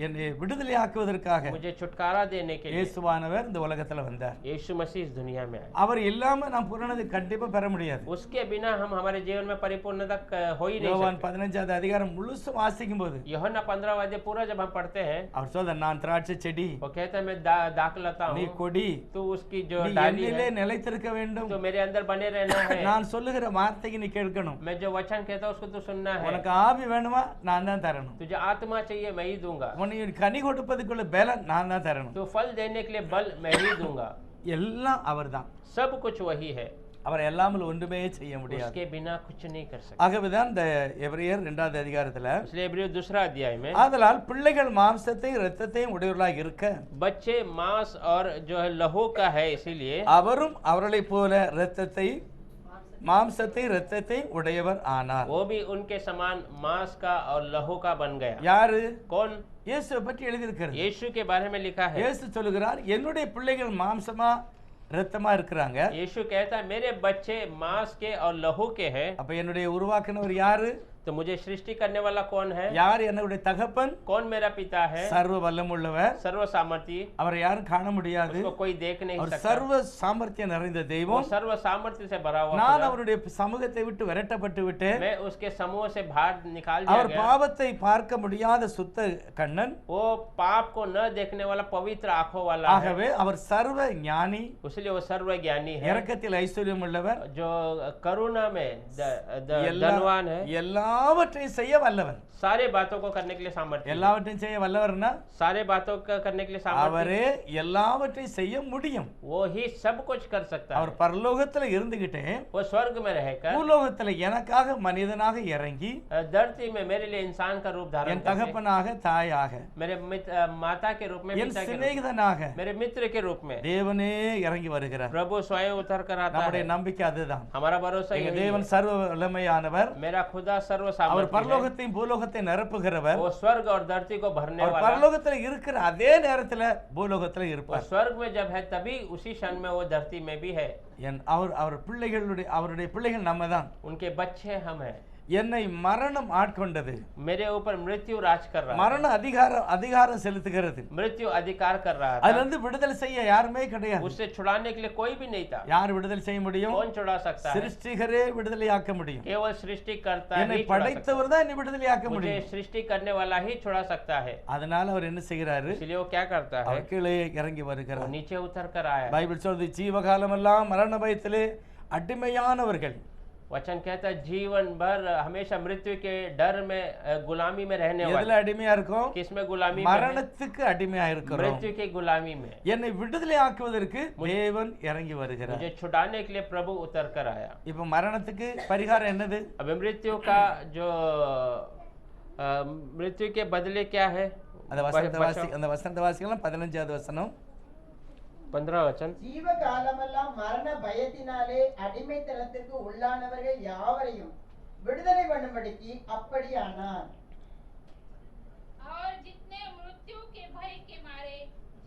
என்னை விடுதலையாக்குவதற்காக मुझे छुटकारा देने के लिए இயேசுவானவர் இந்த உலகத்துல வந்தார். यीशु मसीह इस दुनिया में आए। அவர் இல்லாம நாம் பூரணத்தை கண்டிப்பா பெற முடியாது. उसके बिना हम हमारे जीवन में परिपूर्णता हो ही नहीं யோவான் सकते। 15வது அதிகாரம் முழுசும் வாசிக்கும் போது यूहन्ना 15 अध्याय पूरा जब हम पढ़ते हैं, அவர் சொல்ற, நான் திராட்சை செடி, वो कहते हैं मैं दाखलता நீ हूँ, கொடி, तू उसकी जो நீ डाली என்னிலே है நிலைத்திருக்க வேண்டும். तो मेरे अंदर बने रहना है। நான் சொல்லுகிற வார்த்தைக்கு நீ கேட்கணும். मैं जो वचन कहता हूँ उसको तू सुनना है। உனக்கு ஆவி வேணுமா, நான் தான் தரணும். तुझे आत्मा चाहिए, मैं ही दूंगा। உனக்கு கனி கொடுப்பதுக்குள்ள பலன் நான் தான் தரணும். तो फल देने के लिए बल मैं ही दूंगा। எல்லாம் அவர்தான். सब कुछ वही है, அவர் எல்லாமல் ஒன்றுமே செய்ய முடியாது. उसके बिना कुछ नहीं कर सकते। ஆகவேதான் இந்த எபிரேயர் 2வது அதிகாரத்துல इसलिए इब्रियों 2 अध्याय में ஆதலால் பிள்ளைகள் மாம்சத்தையும் இரத்தத்தையும் உடையவர்களாக இருக்க बच्चे मांस और जो है लहू का है, इसीलिए அவரும் அவர்களைப் போல மாம்சத்தை இரத்தத்தை உடையவர் ஆனார். वो भी उनके समान मांस का और लहू का बन गया। யாரு? कौन? இயேசுவை பற்றி எழுதியிருக்கிறது. यीशु के बारे में लिखा है। இயேசு சொல்லுகிறார், என்னுடைய பிள்ளைகள் மாம்சமா இரத்தமா இருக்கிறாங்க. यीशु कहता है मेरे बच्चे मांस के और लहू के हैं। அப்ப என்னுடைய உருவாக்குனவர் யாரு? तो मुझे सृष्टि करने वाला कौन है? யார்? என்னுடைய தகப்பன். कौन मेरा पिता है? சர்வ வல்லமுள்ளவர், सर्व सामर्थी, அவரை யாரும் காண முடியாது. उसको कोई देख नहीं அவர் सकता। சர்வ சாமர்த்தியம் நிறைந்த वो தெய்வம். सर्व सामर्थ्य से भरा हुआ நான் खुदा। அவருடைய சமூகத்தை விட்டு விரட்டப்பட்டு விட்டேன். मैं उसके समूह से बाहर निकाल दिया அவர் गया। பாவத்தை பார்க்க முடியாத சுத்த கண்ணன். वो पाप को न देखने वाला पवित्र आंखों वाला है, ஆகவே அவர் சர்வ ஞானி, इसलिए वो सर्व ज्ञानी है, இரக்கத்தில் ஐஸ்வர்யம் உள்ளவர், जो करुणा में धनवान है, எல்லாவற்றையும் செய்ய வல்லவர். सारे बातों को करने के लिए सामर्थ्य, எல்லாவற்றையும் செய்ய வல்லவர்னா सारे बातों को करने के लिए सामर्थ्य, அவரே எல்லாவற்றையும் செய்ய முடியும். वो ही सब कुछ कर सकता அவர் है। பரலோகத்துல இருந்துகிட்டே वो स्वर्ग में रहकर பூலோகத்துல எனக்காக மனிதனாக இறங்கி धरती में मेरे लिए इंसान का रूप धारण என் करके, தகப்பனாக, தாயாக, मेरे माता के रूप में, என் पिता के रूप சிநேகிதனாக में, मेरे मित्र के रूप में தேவனே இறங்கி வருகிறார். प्रभु स्वयं उतर कर आता நம்முடைய है। நம்பிக்கை அதுதான். हमारा भरोसा எங்க यही தேவன் है। சர்வ வல்லமையானவர். मेरा खुदा सर्व அவர் सामर्थ्य है। பரலோகத்தையும் பூலோகத்தை நிரப்புகிறவர். वो स्वर्ग और धरती को भरने அவர் वाला। பரலோகத்துல இருக்கிற அதே நேரத்துல பூலோகத்துல वो இருப்பார். स्वर्ग में जब है तभी उसी क्षण में वो धरती में भी है। அவருடைய பிள்ளைகள் நம்ம தான். उनके बच्चे हम हैं। என்னை மரணம் ஆட்கொண்டது. मेरे ऊपर मृत्यु राज कर रहा है, மரண அதிகாரம் செலுத்துகிறது. मृत्यु अधिकार कर रहा था। அதுல இருந்து விடுதலை செய்ய யாருமே கிடையாது. उससे छुड़ाने के लिए कोई भी नहीं था। யார் விடுதலை செய்ய முடியும்? कौन छुड़ा सकता है? சிருஷ்டிகரே விடுதலையாக்க முடியும். केवल सृष्टि करता என்னை ही छुड़ा सकता படைத்தவர் தான் என்னை விடுதலையாக்க है। मुझे முடியும். सृष्टि करने वाला ही छुड़ा सकता है। அதனால அவர் என்ன செய்கிறாரு? इसलिए वो क्या करता है? அவர் கீழே இறங்கி वो வருகிறார். नीचे उतर कर आया। பைபிள் சொல்றது ஜீவகாலமெல்லாம் மரண பயத்திலே அடிமையானவர்கள். वचन कहता है जीवन भर हमेशा मृत्यु के डर में गुलामी में रहने எதுல वाले। அடிமையா இருக்கும்? किसमें गुलामी में है? மரணத்துக்கு அடிமையா இருக்கிறோம். मृत्यु की गुलामी में। என்னை விடுதலை ஆக்குவதற்கு தேவன் இறங்கி வருகிறார். मुझे छुड़ाने के लिए प्रभु उतर कर आया। இப்ப மரணத்துக்கு பரிகாரம் என்னது? अब मृत्यु का जो मृत्यु के बदले क्या है? அந்த வசனத்தை வாசிக்கலாம். 15வது வசனம். 15 वचन। ஜீவகாலமெல்லாம் மரண பயத்தினாலே அடிமைத்தனத்துக்கு உள்ளானவர்கள் யாவரையும் விடுதலை பண்ணும்படிக்கு அப்படியானார். और जितने मृत्यु के भय के मारे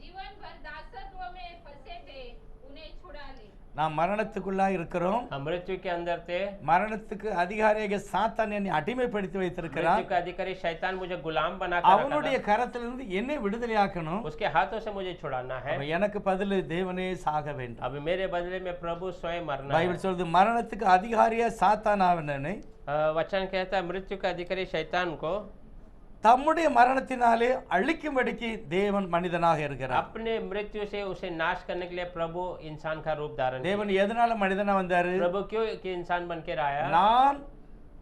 जीवन भर दासत्व में फंसे थे उन्हें छुड़ा ले। நாம் மரணத்துக்குள்ளா இருக்கிறோம். हम मृत्यु के अंदर थे। மரணத்துக்கு அதிகாரியாக சாத்தான் என்னை அடிமைப்படுத்தி வைத்திருக்கிறான். मृत्यु का अधिकारी शैतान मुझे गुलाम बना कर அவனுடைய रखा கரத்திலிருந்து என்னை விடுதலையாக்கணும். था। उसके हाथों से मुझे छुड़ाना है। அப்ப எனக்கு பதில் தேவனே சாக வேண்டும். अब मेरे बदले में प्रभु स्वयं मरना है। பைபிள் சொல்றது மரணத்துக்கு அதிகாரியா சாத்தான் அவனை वचन कहता है मृत्यु का अधिकारी शैतान को தம்முடைய மரணத்தினாலே அழிக்கும்படிக்கு தேவன் மனிதனாக இருக்கிறார். अपने मृत्यु से उसे नाश करने के लिए प्रभु इंसान का रूप धारण किया। தேவன் எதனால மனிதனா வந்தாரு? प्रभु क्यों कि इंसान बन के आया? நான்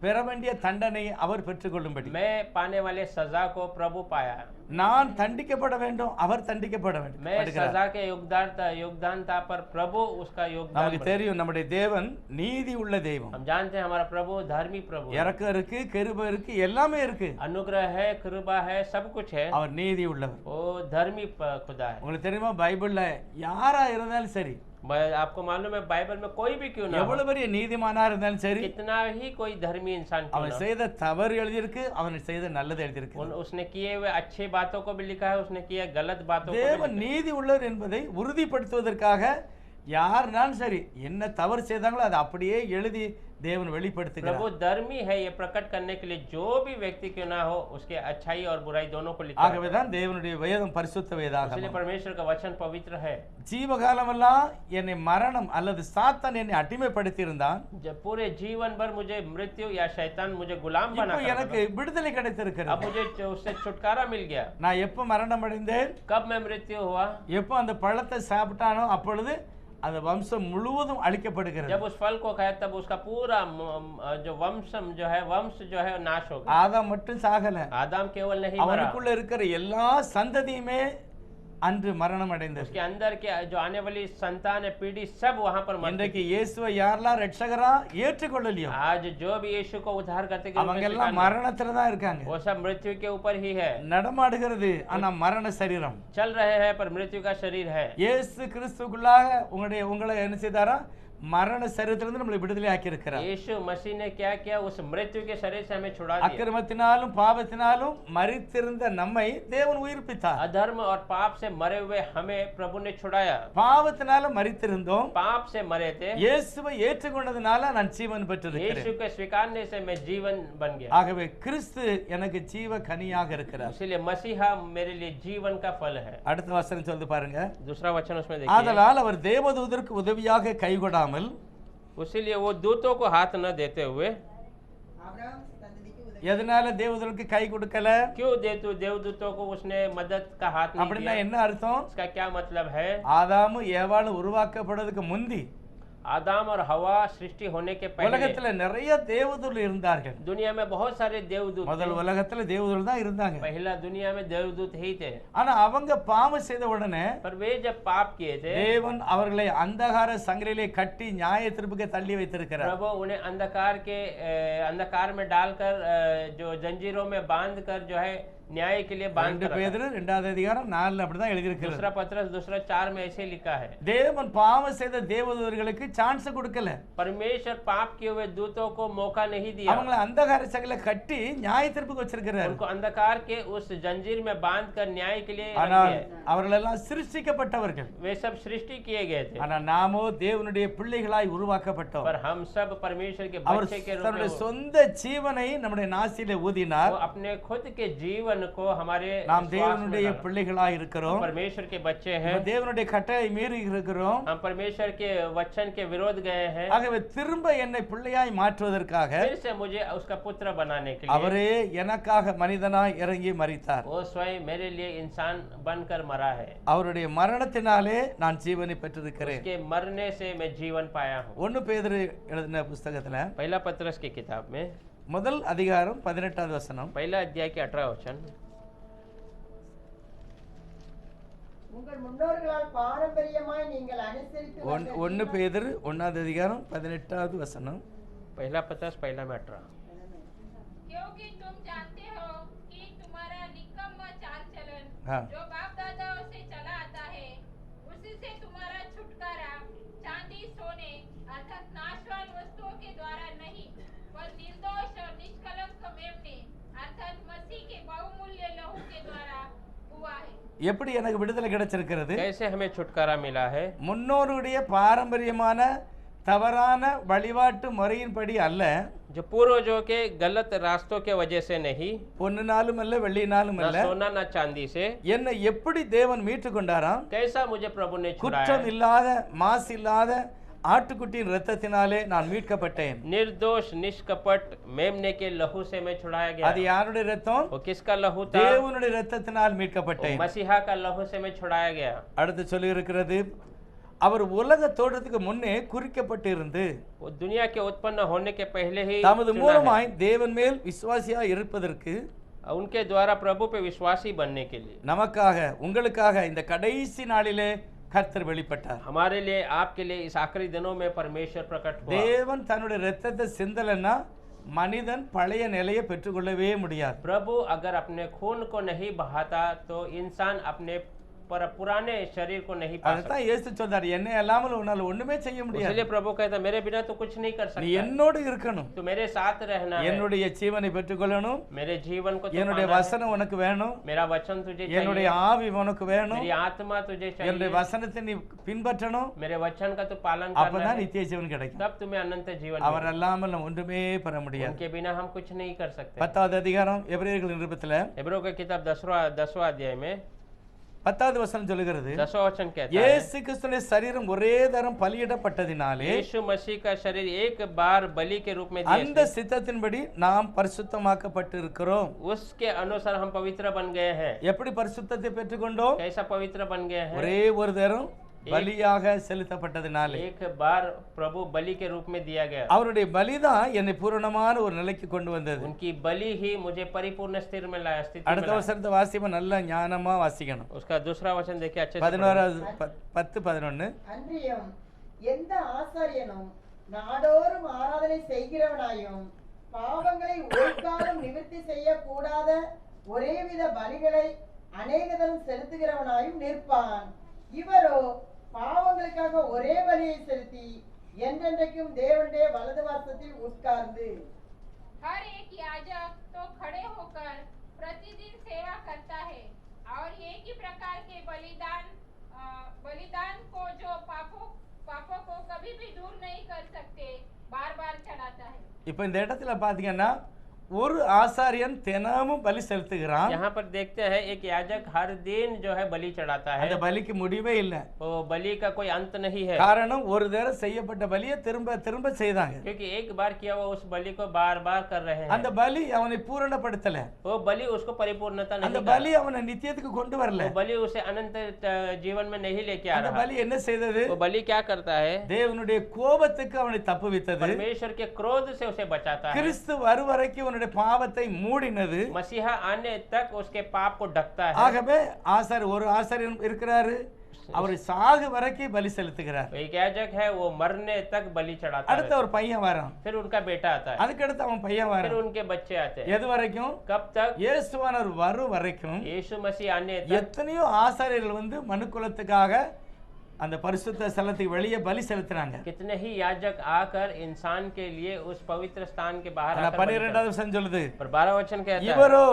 பெற வேண்டிய தண்டனை அவர் பெற்றுக்கொள்ளும்படி. मैं पाने वाले सजा को प्रभु पाया। நான் தண்டிக்கப்பட வேண்டும், அவர் தண்டிக்கப்பட வேண்டும். मैं सजा के योगदान था पर प्रभु उसका योगदान। நமக்கு தெரியும் நம்முடைய தேவன் நீதி உள்ள தெய்வம். हम जानते हैं हमारा प्रभु धार्मी प्रभु है। இரக்கம் இருக்கு, கிருபை இருக்கு, எல்லாமே இருக்கு. अनुग्रह है, कृपा है, सब कुछ है। அவர் நீதி உள்ளவர். वो धर्मी खुदा है। உங்களுக்கு தெரியுமா பைபிள்ல யாரா இருந்தாலும் சரி, आपको मालूम है बाइबल में कोई भी क्यों ना हो, எவ்வளவு பெரிய நீதிமானா இருந்தாலும் சரி, कितना ही कोई धर्मी इंसान क्यों அவன் ना हो, செய்த தவறு எழுதியிருக்கு, அவன் செய்த நல்லது எழுதியிருக்கு. उसने किए हुए अच्छी बातों को भी लिखा है, उसने किए गलत बातों को भी தேவன் लिखा है। நீதி உள்ளவர் என்பதை உறுதிப்படுத்துவதற்காக யாருனாலும் சரி என்ன தவறு செய்தாங்களோ அதை அப்படியே எழுதி தேவன் வெளிப்படுத்துகிறார். प्रभु धर्मी है ये प्रकट करने के लिए जो भी व्यक्ति क्यों ना हो उसके अच्छाई और बुराई दोनों को लिखा है। ஆகவேதான் தேவனுடைய வேதம் பரிசுத்த इसलिए வேதாகமம். परमेश्वर का वचन पवित्र है। ஜீவகாலமெல்லாம் என்னை மரணம் அல்லது சாத்தான் என்னை அடிமைப்படுத்தி இருந்தான். जब पूरे जीवन भर मुझे मृत्यु या शैतान मुझे गुलाम बना இப்போ எனக்கு விடுதலை अब கிடைத்திருக்கிறது. मुझे उससे छुटकारा मिल गया। நான் எப்ப மரணம் அடைந்தேன், कब मैं मृत्यु हुआ? எப்போ அந்த பழத்தை சாப்பிட்டானோ அப்பொழுது அந்த வம்சம் முழுவதும் அழிக்கப்படுகிறது. जब उस फल को खाया तब उसका पूरा जो वंश जो है नाश हो गया। ஆதாம் மட்டும் சாகல, आदम केवल नहीं मरा, அவனுக்குள்ள இருக்கிற எல்லா சந்ததியுமே அன்று மரணம் அடைந்தது. उसके अंदर के जो आने वाली संतान है पीढ़ी सब वहां पर मर இன்றைக்கு இயேசுவை யாரெல்லாம் ரட்சகரா ஏற்றுக்கொள்ளலையோ आज जो भी यीशु को उद्धार करते के रूप में அவங்க எல்லாம் स्वीकार மரணத்துல தான் இருக்காங்க. वो सब मृत्यु के ऊपर ही है, நடமாடுகிறது ஆனா மரண சரீரம். चल रहे हैं पर मृत्यु का शरीर है। இயேசு கிறிஸ்துக்குள்ளாக உங்களை என்ன செய்தாரா, மரண சரீரத்திலிருந்து நம்மளை விடுதலை ஆக்கி இருக்கிறார். यीशु मसीह ने क्या किया, उस मृत्यु के शरीर से हमें छुड़ा दिया। அக்கிரமத்தினாலும் பாவத்தினாலும் மரித்திருந்த நம்மை தேவன் உயிர்ப்பித்தார். अधर्म और पाप से मरे हुए हमें प्रभु ने छुड़ाया। பாவத்தினால மரித்திருந்தோம், पाप से मरे थे, இயேசுவை ஏற்றுக்கொண்டதுனால நான் ஜீவன் பெற்றிருக்கிறேன். यीशु के स्वीकारने से मैं जीवन बन गया। ஆகவே கிறிஸ்து எனக்கு ஜீவ கனியாக இருக்கிறார். इसीलिए मसीहा मेरे लिए जीवन का फल है। அடுத்த வசனம் சொல்லி பாருங்க. दूसरा वचन उसमें देखिए, ஆதலால் அவர் தேவதூதருக்கு உதவியாக கைகொடாமல் इसीलिए वो दूतों को हाथ न देते हुए, ஆபிரகாம் சந்ததிக்கு உதவி எதனால தேவதூதருக்கு கை கொடுக்கல क्यों देवदूतों को उसने मदद का हाथ नहीं அப்படின்னா दिया? என்ன அர்த்தம்? इसका क्या मतलब है? ஆதாமும் ஏவாளும் உருவாக்கப்படுறதுக்கு முந்தி आदम और हवा सृष्टि होने के पहले உலகத்துல நிறைய தேவதூதர் இருந்தார்கள். दुनिया में बहुत सारे देवदूत முதல் थे। உலகத்துல தேவதூதர் தான் இருந்தாங்க. पहला दुनिया में देवदूत ही थे, ஆனா அவங்க பாவம் செய்த உடனே पर वे जब पाप किए थे தேவன் அவர்களை அந்தகார சங்கிலிலே கட்டி நியாய தீர்ப்புக்கு தள்ளி வைத்திருக்கிறார். प्रभु उन्हें अंधकार में डालकर जो जंजीरों में बांध कर जो है न्याय के लिए बांध ரெண்டு कर रखा। பேதுரு 2வது அதிகாரம் 4 அப்படிதான் எழுதியிருக்கிறது. दूसरा पत्रस 2:4 में ऐसे लिखा है, தேவன் பாவம் செய்த தேவதூதர்களுக்கு சான்ஸ் கொடுக்கல, परमेश्वर पाप किए हुए दूतों को मौका नहीं दिया, அவங்களை அந்தகார சங்கில கட்டி நியாய தீர்ப்புக்கு வச்சிருக்கிறார். उनको अंधकार के उस जंजीर में बांध कर न्याय के लिए रख ஆனால் दिया है। அவர்கள் எல்லாம் சிருஷ்டிக்கப்பட்டவர்கள். वे सब सृष्टि किए गए थे, ஆனா நாமோ தேவனுடைய பிள்ளைகளாய் உருவாக்கப்பட்டோம். पर हम सब परमेश्वर के அவர் बच्चे के रूप தன்னுடைய में சொந்த ஜீவனை நம்முடைய நாசியிலே ஊதினார். वो अपने खुद के जीवन को हमारे நாம் श्वास में தேவனுடைய डाला। பிள்ளைகளாய் இருக்கிறோம். परमेश्वर के बच्चे हैं, நம்ம தேவனுடைய கட்டளை மீறி இருக்கிறோம். हम परमेश्वर के वचन के विरोध गए हैं। ஆகவே திரும்ப என்னை பிள்ளையாய் மாற்றுவதற்காக फिर से मुझे उसका पुत्र बनाने के लिए அவரே எனக்காக மனிதனாய் இறங்கி மரித்தார். वो स्वयं मेरे लिए इंसान बनकर मरा है। அவருடைய மரணத்தினாலே நான் ஜீவனை பெற்றிருக்கிறேன். उसके मरने से मैं जीवन पाया हूँ। 1 பேதுரு எழுதின புஸ்தகத்துல पहला पत्रस की किताब में முதல் அதிகாரம் 18வது வசனம். पहला अध्याय के 18 वचन, உங்கள் முன்னோர்களால் பாரம்பரியமாய் நீங்கள் அனுசரித்து வந்த 1 பேதுரு 1வது அதிகாரம் 18வது வசனம். पहला पत्रस पहला में 18, क्योंकि तुम जानते हो कि तुम्हारा निकम्मा चाल चलन हाँ। जो बाप दादाओं से चला आता है, उसी से तुम्हारा छुटकारा चांदी सोने अर्थात नाशवान वस्तुओं के द्वारा नहीं, पर निर्दोष और निष्कलंक मेमने अर्थात मसीह के बहुमूल्य लहू के द्वारा हुआ है। எப்படி எனக்கு விடுதலை கிடைச்சிருக்கிறது? कैसे हमें छुटकारा मिला है? முன்னோருடைய பாரம்பரியமான தவறான வழிபாட்டு முறையின்படி அல்ல, जो पूर्वजों के गलत रास्तों के वजह से नहीं, பொன்னினாலும் அல்ல வெள்ளினாலும் न அல்ல, सोना न चांदी से। என்னை எப்படி தேவன் மீட்டு கொண்டாராம்? कैसा मुझे प्रभु ने छुड़ाया? குற்றம் இல்லாத மாசு இல்லாத ஆட்டுக்குட்டியின் இரத்தத்தினாலே நான் மீட்கப்பட்டேன். निर्दोष निष्कपट मेमने के लहू से मैं छुड़ाया அது गया। யாருடைய இரத்தம்? वो किसका लहू था? தேவனுடைய இரத்தத்தினால் மீட்கப்பட்டேன். मसीहा का लहू से मैं छुड़ाया गया। அடுத்து சொல்லி இருக்கிறது, அவர் உலக தோற்றத்துக்கு முன்னே குறிக்கப்பட்டிருந்து वो दुनिया के उत्पन्न होने के पहले ही தமது चुना है। மூலமாய் தேவன் மேல் விசுவாசியாய் இருப்பதற்கு उनके द्वारा प्रभु पे विश्वासी बनने के लिए நமக்காக உங்களுக்காக இந்த கடைசி நாளிலே கர்த்தர் வெளிப்பட்டார். हमारे लिए आपके लिए इस आखिरी दिनों में परमेश्वर प्रकट हुआ। தேவன் தன்னுடைய இரத்தத்தை சிந்தலைன்னா மனிதன் பழைய நிலையை பெற்றுக்கொள்ளவே முடியாது. प्रभु अगर अपने खून को नहीं बहाता तो इंसान अपने पर पुराने शरीर को नहीं पा सकते। அதைத்தான் இயேசு சொல்றாரு, என்னை அல்லாமல் உன்னால ஒண்ணுமே செய்ய முடியாது, इसलिए प्रभु कहता मेरे बिना तो कुछ नहीं कर நீ सकता, என்னோடு இருக்கணும், तो मेरे साथ रहना है, என்னுடைய ஜீவனை பெற்றுக்கொள்ளணும், मेरे जीवन को तो என்னுடைய पाना है, வசனம் உனக்கு வேணும், मेरा वचन तुझे என்னுடைய चाहिए, ஆவி உனக்கு வேணும், मेरी आत्मा तुझे என்னுடைய चाहिए, வசனத்தை நீ பின்பற்றணும், मेरे वचन का तो पालन करना அப்பதான் है, நித்திய ஜீவன் கிடைக்கும். तब तुम्हें अनंत जीवन அவர் मिलेगा। அல்லாமல் நம்ம ஒன்றுமே பெற முடியாது. उनके बिना हम कुछ नहीं कर सकते। 10வது அதிகாரம் எபிரேயர்கள் நிருபத்துல इब्रियों की किताब 10वां अध्याय में 10வது வசனம் சொல்லுகிறது, 10वां वचन कहता है, இயேசு கிறிஸ்துவின் சரீரம் ஒரே தரம் பலியிடப்பட்டதினாலே यीशु मसीह का शरीर एक बार बलि के रूप में दिया, அந்த சித்தத்தின்படி நாம் பரிசுத்தமாக்கப்பட்டிருக்கிறோம். उसके अनुसार हम पवित्र बन गए हैं। எப்படி பரிசுத்தத்தை பெற்றுக்கொண்டோம்? कैसा पवित्र बन गए हैं? ஒரே ஒரு தரம் பலியாக செலுத்தப்பட்டதினாலே. एक बार प्रभु बलि के रूप में दिया गया। அவருடைய பலிதான் என்னை பூரணமான ஒரு நிலைக்கு கொண்டு வந்தது. उनकी बलि ही मुझे परिपूर्ण स्थिति में लाया, स्थिति में அடுத்த लाया। வசனத்தை வாசிப்ப நல்லா ஞானமா வாசிக்கணும். उसका दूसरा वचन देखिए अच्छे से 11 10-11. அன்றியும் எந்த ஆசாரியனும் நாடோறும் ஆராதனை செய்கிறவனாயும் பாவங்களை ஒரு காலம் நிவர்த்தி செய்யக்கூடாத ஒரேவித பலிகளை அநேகதரம் செலுத்துகிறவனாயும் நிற்பான். இவரோ பாவங்களுக்காக ஒரே பலியை செலுத்தி என்றென்றைக்கும் தேவனுடைய வலது வாசத்தில் உட்கார்ந்து. हर एक याजक तो खड़े होकर प्रतिदिन सेवा करता है और एक ही प्रकार के बलिदान को जो पापों को कभी भी दूर नहीं कर सकते बार बार चढ़ाता है। இப்போ இந்த இடத்துல பாத்தீங்கன்னா ஒரு ஆசாரியன் தினமும் பலி செலுத்துகிறான். यहाँ पर देखते हैं एक याजक हर दिन जो है बलि चढ़ाता है। அந்த பலிக்கு முடிவே இல்லை. वो बलि का कोई अंत नहीं है, காரணம் ஒரு தடவை செய்யப்பட்ட பலியை திரும்ப திரும்ப செய்தாங்க. क्योंकि एक बार किया हुआ उस बलि को बार बार कर रहे அந்த हैं। பலி அவனை பூரணப்படுத்தல. वो बलि उसको परिपूर्णता அந்த नहीं பலி कर, அவனை நித்தியத்துக்கு கொண்டு வரல. वो बलि उसे अनंत जीवन में नहीं लेके आ அந்த रहा। பலி என்ன செய்தது? वो बलि क्या करता है? தேவனுடைய கோபத்துக்கு அவனை தப்புவித்தது. परमेश्वर के क्रोध से उसे बचाता है। கிறிஸ்து வருவரைக்கும் அவனுடைய பாவத்தை மூடினது. मसीहा आने तक उसके पाप को ढकता है। ஆகவே ஒரு ஆசாரியன் இருக்கிறாரு, அவர் சாகு வரைக்கும் பலி செலுத்துகிறார். एक याजक है, वो मरने तक बलि चढ़ाता அடுத்த है। ஒரு பையன் வரான், फिर उनका बेटा आता है, அதுக்கடுத்து அவன் பையன் फिर வரான். उनके बच्चे आते हैं। எது வரைக்கும்? कब तक? இயேசுவானவர் வரும் வரைக்கும் यीशु मसीह आने तक எத்தனையோ ஆசாரியர்கள் மனுக்குலத்துக்காக அந்த பரிசுத்த ஸ்தலத்துக்கு வெளியே பலி செலுத்துறாங்க. कितने ही याजक आकर इंसान के लिए उस पवित्र स्थान के बाहर ஆனா आकर बलि 12வது வசனம் சொல்லுது, चढ़ाते। पर 12 वचन कहता है, இவரோ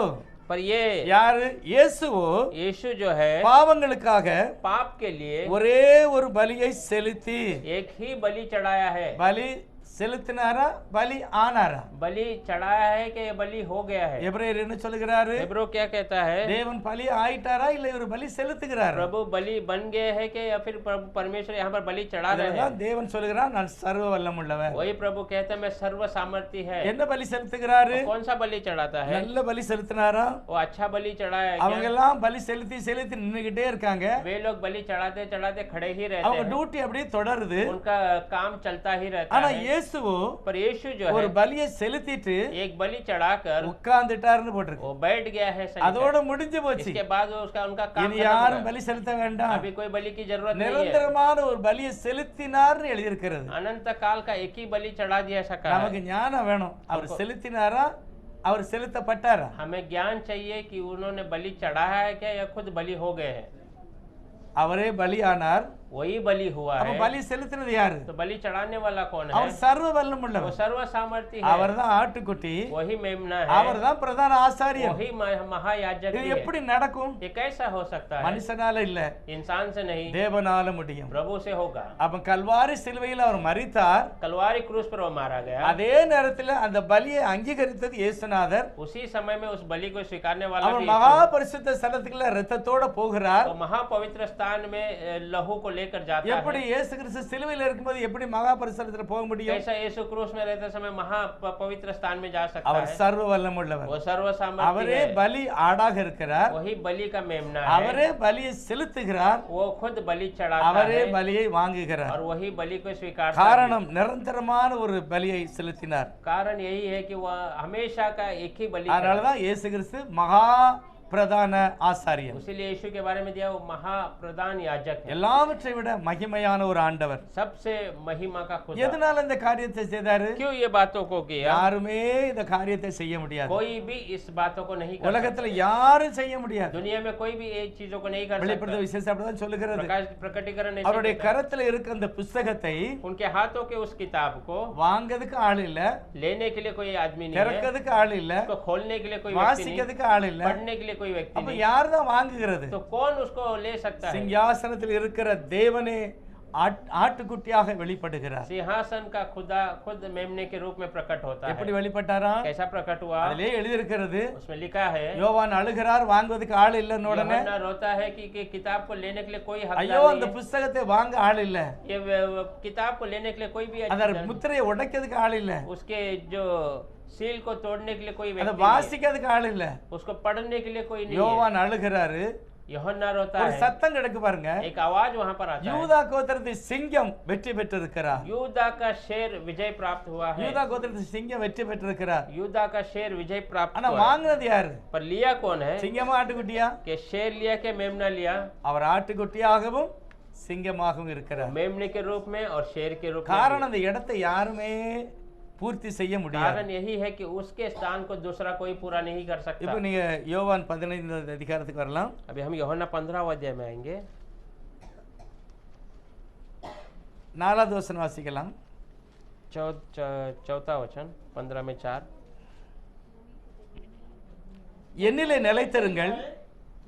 पर ये யாரு? இயேசுவோ यीशु जो है பாவங்களுக்காக पाप के लिए ஒரே ஒரு பலியை செலுத்தி. एक ही बलि चढ़ाया है। பலி செலுத்தினாரா? பலி ஆனாரா? बलि चढ़ाया है कि ये बलि हो गया है? எபிரேயர் என்ன சொல்லுகிறாரு? इब्रो क्या कहता है? தேவன் பலி ஆயிட்டாரா இல்ல இவர் பலி செலுத்துகிறாரா? प्रभु बलि बन गए हैं कि या फिर परमेश्वर यहाँ पर बलि चढ़ा रहे हैं? அதுதான் தேவன் சொல்லுகிறார், நான் சர்வ வல்லமுள்ளவர். वही प्रभु कहते हैं मैं सर्व सामर्थ्य है। என்ன பலி செலுத்துகிறாரு? वो कौन सा बलि चढ़ाता है? நல்ல பலி செலுத்தினாரா? वो अच्छा बलि चढ़ाया है அவங்க क्या? எல்லாம் பலி செலுத்தி செலுத்தி நின்னுகிட்டே இருக்காங்க. वे लोग बलि चढ़ाते चढ़ाते खड़े ही रहते அவங்க हैं, டியூட்டி அப்படியே தொடருது. उनका काम चलता ही रहता ஆனா है। இயேசுவோ पर यीशु जो ஒரு है பலியை செலுத்திட்டு एक बलि चढ़ाकर உட்கார்ந்துட்டாருன்னு போட்டிருக்கு. वो बैठ गया है सही அதோட से। முடிஞ்சு போச்சு. इसके बाद वो उसका उनका काम இனி खत्म हो யாரும் गया। பலி செலுத்த வேண்டாம். अभी कोई बलि की जरूरत नहीं है। நிரந்தரமான ஒரு பலியை செலுத்தினார்னு எழுதியிருக்கிறது. अनंत काल का एक ही बलि चढ़ा दिया ऐसा कहा நமக்கு है। ஞானம் வேணும். அவர் செலுத்தினாரா? அவர் செலுத்தப்பட்டாரா? हमें ज्ञान चाहिए कि उन्होंने बलि चढ़ाया है क्या या खुद बलि हो गए हैं? அவரே பலியானார். वही बलि हुआ அப்ப है। பலி செலுத்தினது யாரு? तो बलि चढ़ाने वाला कौन है? அவர் சர்வ वो வல்லமுள்ளவர். सर्व सामर्थ्य है। அவர்தான் ஆட்டுக்குட்டி. वही मेमना है। அவர்தான் பிரதான ஆசாரியர். वही महायाजक இது भी है। எப்படி நடக்கும்? ये कैसा हो सकता है? மனுஷனால இல்ல, इंसान से नहीं, தேவனால முடியும். प्रभु से होगा। அப்ப கல்வாரி சிலுவையில் அவர் மரித்தார். कलवारी क्रूस पर वो मारा गया। அதே நேரத்தில் அந்த பலியை அங்கீகரித்தது இயேசுநாதர். उसी समय में उस बलि को स्वीकारने वाला அவர் भी மகா यीशु। பரிசுத்த ஸ்தலத்துக்குள்ள இரத்தத்தோட போகிறார். तो महापवित्र स्थान में लहू को लेकर जाता எப்படி है। இயேசு கிறிஸ்து சிலுவையில் இருக்கும்போது எப்படி மகா பரிசுத்தலத்துல போக முடியும்? कैसा यीशु क्रूस में रहते समय पवित्र स्थान में जा सकता அவர் है? சர்வ வல்லமுள்ளவர். वो सर्व सामर्थ्य அவரே है। பலி ஆடாக இருக்கிறார். वही बलि का मेमना है। அவரே பலியை செலுத்துகிறார். वो खुद बलि चढ़ाता அவரே है பலியை வாங்குகிறார். और वही बलि को स्वीकारता है। காரணம் நிரந்தரமான ஒரு பலியை செலுத்தினார். कारण यही है कि वह हमेशा का एक ही बलि அதனாலதான் இயேசு கிறிஸ்து மகா பிரதான ஆசாரியன். उसीलिए यीशु के बारे में दिया वो महाप्रधान याजक है, எல்லாவற்றை விட மகிமையான ஒரு ஆண்டவர். सबसे महिमा का खुदा। எதனால இந்த காரியத்தை செய்தாரு? क्यों ये बातों को किया? யாருமே இந்த காரியத்தை செய்ய முடியாது. कोई भी इस बातों को नहीं कर सकता। உலகத்துல யாரும் செய்ய முடியாது. दुनिया में कोई भी ये चीजों को नहीं कर सकता। வெளிப்படுத்த விசேஷம் அப்படிதான் சொல்லுகிறது. प्रकाश प्रकटीकरण ऐसे அவருடைய कहता है। கரத்துல இருக்க அந்த புஸ்தகத்தை उनके हाथों के उस किताब को வாங்கிறதுக்கு ஆள் இல்ல, लेने के लिए कोई आदमी नहीं है, திறக்கிறதுக்கு ஆள் இல்ல, उसको खोलने के लिए कोई व्यक्ति नहीं, வாசிக்கிறதுக்கு ஆள் இல்ல. पढ़ने के लिए कोई व्यक्ति அப்ப नहीं, யார் தான் வாங்குகிறது? तो कौन उसको ले सकता है? சிங்காசனத்தில் இருக்கிற தேவனே ஆட்டுக்குட்டியாக வெளிப்படுகிறார். सिंहासन का खुदा खुद मेमने के रूप में प्रकट होता है। எப்படி வெளிப்பட்டாரா? कैसा प्रकट हुआ? அதிலே எழுதியிருக்கிறது. उसमें लिखा है, யோவான் அழுகிறார், வாங்குவதற்கு ஆள் இல்லைன்னு உடனே यूहन्ना रोता है कि किताब को लेने के लिए कोई ஐயோ हकदार அந்த नहीं है, புஸ்தகத்தை வாங்க ஆள் இல்ல, ये किताब को लेने के लिए कोई भी அந்த முத்திரையை உடைக்கிறதுக்கு ஆள் இல்ல, उसके जो सील को तोड़ने के लिए कोई அதை व्यक्ति नहीं है, வாசிக்கிறதுக்கு ஆள் இல்ல. उसको पढ़ने के लिए कोई नहीं है। யோவான் அழுகிறாரு. यूहन्ना रोता ஒரு है, சத்தம் கிடக்கு பாருங்க. एक आवाज वहां पर आता है, யூதா கோத்திரத்து சிங்கம் வெற்றி பெற்றிருக்கிறார். यूदा का शेर विजय प्राप्त हुआ है, யூதா கோத்திரத்து சிங்கம் வெற்றி பெற்றிருக்கிறார். यूदा का शेर विजय प्राप्त ஆனா हुआ है। வாங்குனது யாரு? पर लिया कौन है? சிங்கமா ஆட்டுக்குட்டியா? कि शेर लिया के मेमना लिया? அவர் ஆட்டுக்குட்டியாகவும் சிங்கமாகவும் இருக்கிறார். मेमने के रूप में और शेर के रूप में। காரணம் அந்த இடத்தை யாருமே பூர்த்தி செய்ய முடியாது. कारण यही है कि उसके स्थान को दूसरा कोई पूरा नहीं कर सकता। இப்போ நீங்க யோவான் 15 அதிகாரத்துக்கு வரலாம். अभी हम यूहन्ना 15 अध्याय में आएंगे। 4வது வசனம் வாசிக்கலாம். चौथा वचन 15 में 4, என்னிலே நிலைத்திருங்கள்,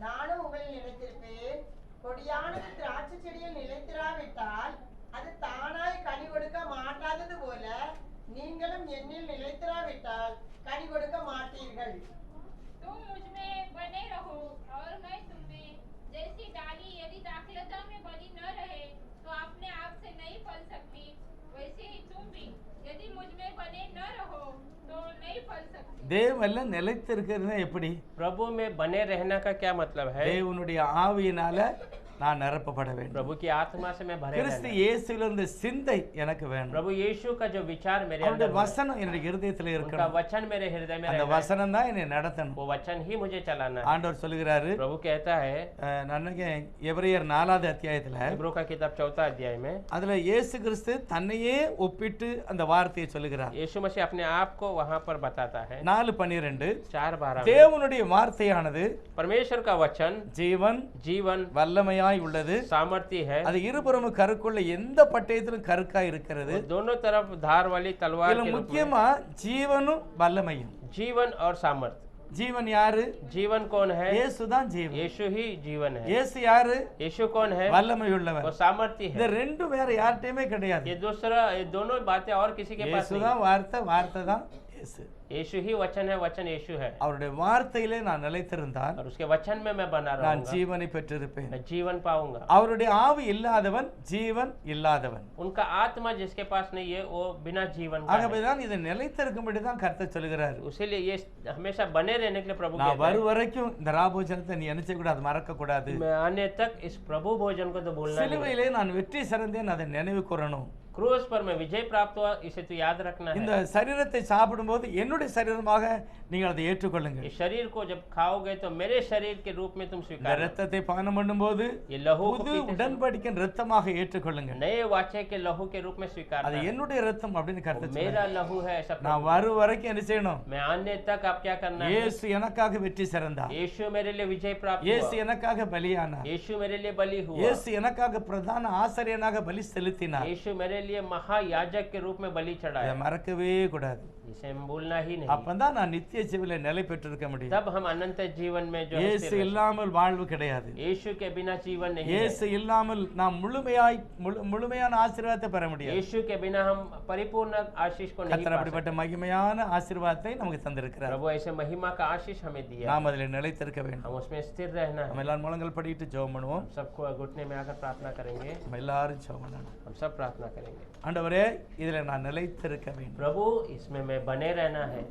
நானும் உங்களில் நிலைத்திருப்பேன். கொடியானது திராட்சை செடியில் நிலைத்திராவிட்டால் அது தானாய் கனி கொடுக்க மாட்டாதது போல நீங்களும் என்னில் நிலைத்திராவிட்டால் கனி கொடுக்க மாட்டீர்கள். तुम मुझ में बने रहो और मैं तुम में। जैसी डाली यदि दाखलता में बनी न रहे तो अपने आप से नहीं फल सकती, वैसे ही तुम भी यदि मुझ में बने न रहो तो नहीं फल सकती। தேவன்ல நிலைத்திருக்கிறது எப்படி? प्रभु में बने रहना का क्या मतलब है? தேவனுடைய ஆவியினால நான் நிரப்பப்பட வேண்டும். प्रभु की आत्मा से मैं भरे கிறிஸ்து रहना। இயேசுவில இருந்த சிந்தை எனக்கு வேணும். प्रभु यीशु का जो विचार मेरे அவருடைய अंदर है, வசனம் என்னுடைய இருதயத்துல उनका இருக்கணும். वचन मेरे हृदय में அந்த रहना है। வசனம் தான் என்னை நடத்தணும். वो वचन ही मुझे चलाना है। ஆண்டவர் சொல்லுகிறாரு, प्रभु कहता है, நான் நினைக்கிறேன் எபிரேயர் 4வது அத்தியாயத்துல इब्रो का किताब 4 अध्याय में, அதுல இயேசு கிறிஸ்து தன்னையே ஒப்பிட்டு அந்த வார்த்தையை சொல்லுகிறார். यीशु मसीह अपने आप को वहां पर बताता है। 4:12 4:12 தேவனுடைய வார்த்தையானது परमेश्वर का वचन ஜீவன் जीवन வல்லமையாய் உள்ளது, सामर्थ्य है, அது இருபுறமும் கருக்குள்ள எந்த பட்டயத்திலும் கருக்காய் இருக்கிறது. वो दोनों तरफ धार वाली तलवार இதுல के रूप में। முக்கியமா ஜீவனும் வல்லமையும். जीवन और सामर्थ्य। ஜீவன் யாரு? जीवन कौन है? இயேசு தான் ஜீவன். यीशु ही जीवन है। இயேசு யாரு? यीशु कौन है? வல்லமை உள்ளவர். वो सामर्थ्य இந்த है। ரெண்டும் வேற யார்கிட்டயுமே கிடையாது. ये दोनों बातें और किसी के पास இயேசு नहीं। தான் வார்த்தை, வார்த்தை தான் இயேசு. यीशु ही वचन है, वचन यीशु है। அவருடைய வார்த்தையிலே நான் நிலைத்திருந்தால் और उसके वचन में मैं बना நான் रहूंगा, ஜீவனை பெற்றிருப்பேன். मैं जीवन पाऊंगा। அவருடைய ஆவி இல்லாதவன் ஜீவன் இல்லாதவன். उनका आत्मा जिसके पास नहीं है वो बिना जीवन का है। ஆகவேதான் இதை நிலைத்திருக்கும்படி தான் கர்த்தர் சொல்கிறார். उसीलिए ये हमेशा बने रहने के लिए प्रभु நான் कहता வரும் வரைக்கும் இந்த ராபோஜனத்தை நீ நினைச்ச கூடாது, மறக்க கூடாது. है, मैं आने तक इस प्रभु भोजन को तो भूलना नहीं। சிலுவையிலே நான் வெற்றி சிறந்தேன், அதை நினைவு கூறணும். क्रूस पर मैं विजय प्राप्त हुआ, इसे तो याद रखना இந்த है। சரீரத்தை சாப்பிடும்போது என்னுடைய சரீரமாக நீங்கள் அதை ஏற்றுக்கொள்ளுங்கள். इस शरीर को जब खाओगे तो मेरे शरीर के रूप में तुम இந்த स्वीकार ரத்தத்தை பானம் பண்ணும்போது ये लहू को புது पीते समय உடன்படிக்கையின் ரத்தமாக ஏற்றுக்கொள்ளுங்கள். नए वाचे के लहू के रूप में स्वीकार அது என்னுடைய ரத்தம் அப்படின்னு கர்த்தர் मेरा சொல்றார். लहू है ऐसा நான் प्रभु। வரும் வரைக்கும் என்ன செய்யணும்? मैं आने तक आप क्या करना है? இயேசு எனக்காக வெற்றி சிறந்தார். यीशु मेरे लिए विजय प्राप्त இயேசு हुआ, எனக்காக பலியானார். यीशु मेरे लिए बलि हुआ, இயேசு எனக்காக பிரதான ஆசாரியனாக பலி செலுத்தினார். यीशु मेरे लिए महायाजक के रूप में बलि இதை चढ़ाया, மறக்கவே கூடாது. जिसे हम भूलना ही नहीं। அப்பதான் நான் நித்திய ஜீவனிலே நிலை பெற்றிருக்க முடியும். तब हम अनंत जीवन में जो है இயேசு स्थिर रह இல்லாமல் வாழ்வு கிடையாது. सकते। यीशु के बिना जीवन नहीं है। இயேசு இல்லாமல் நாம் முழுமையான ஆசீர்வாதத்தை பெற முடியாது. यीशु के बिना हम परिपूर्ण आशीष को नहीं கர்த்தர் पा அப்படிப்பட்ட மகிமையான ஆசீர்வாதத்தை நமக்கு सकते। தந்திருக்கிறார். प्रभु ऐसे महिमा का आशीष हमें दिया, நாம் அதில் நிலைத்திருக்க வேண்டும். हम उसमें स्थिर रहना है। நம்ம எல்லாரும் முழங்கால் படிட்டு ஜெபம் பண்ணுவோம். हम सबको घुटने में आकर प्रार्थना करेंगे, நம்ம எல்லாரும் ஜெபம் பண்ணணும். हम सब प्रार्थना करेंगे। ஆண்டவரே, இதில் நான் நிலைத்திருக்க வேண்டும். प्रभु इसमें मैं बने रहना है।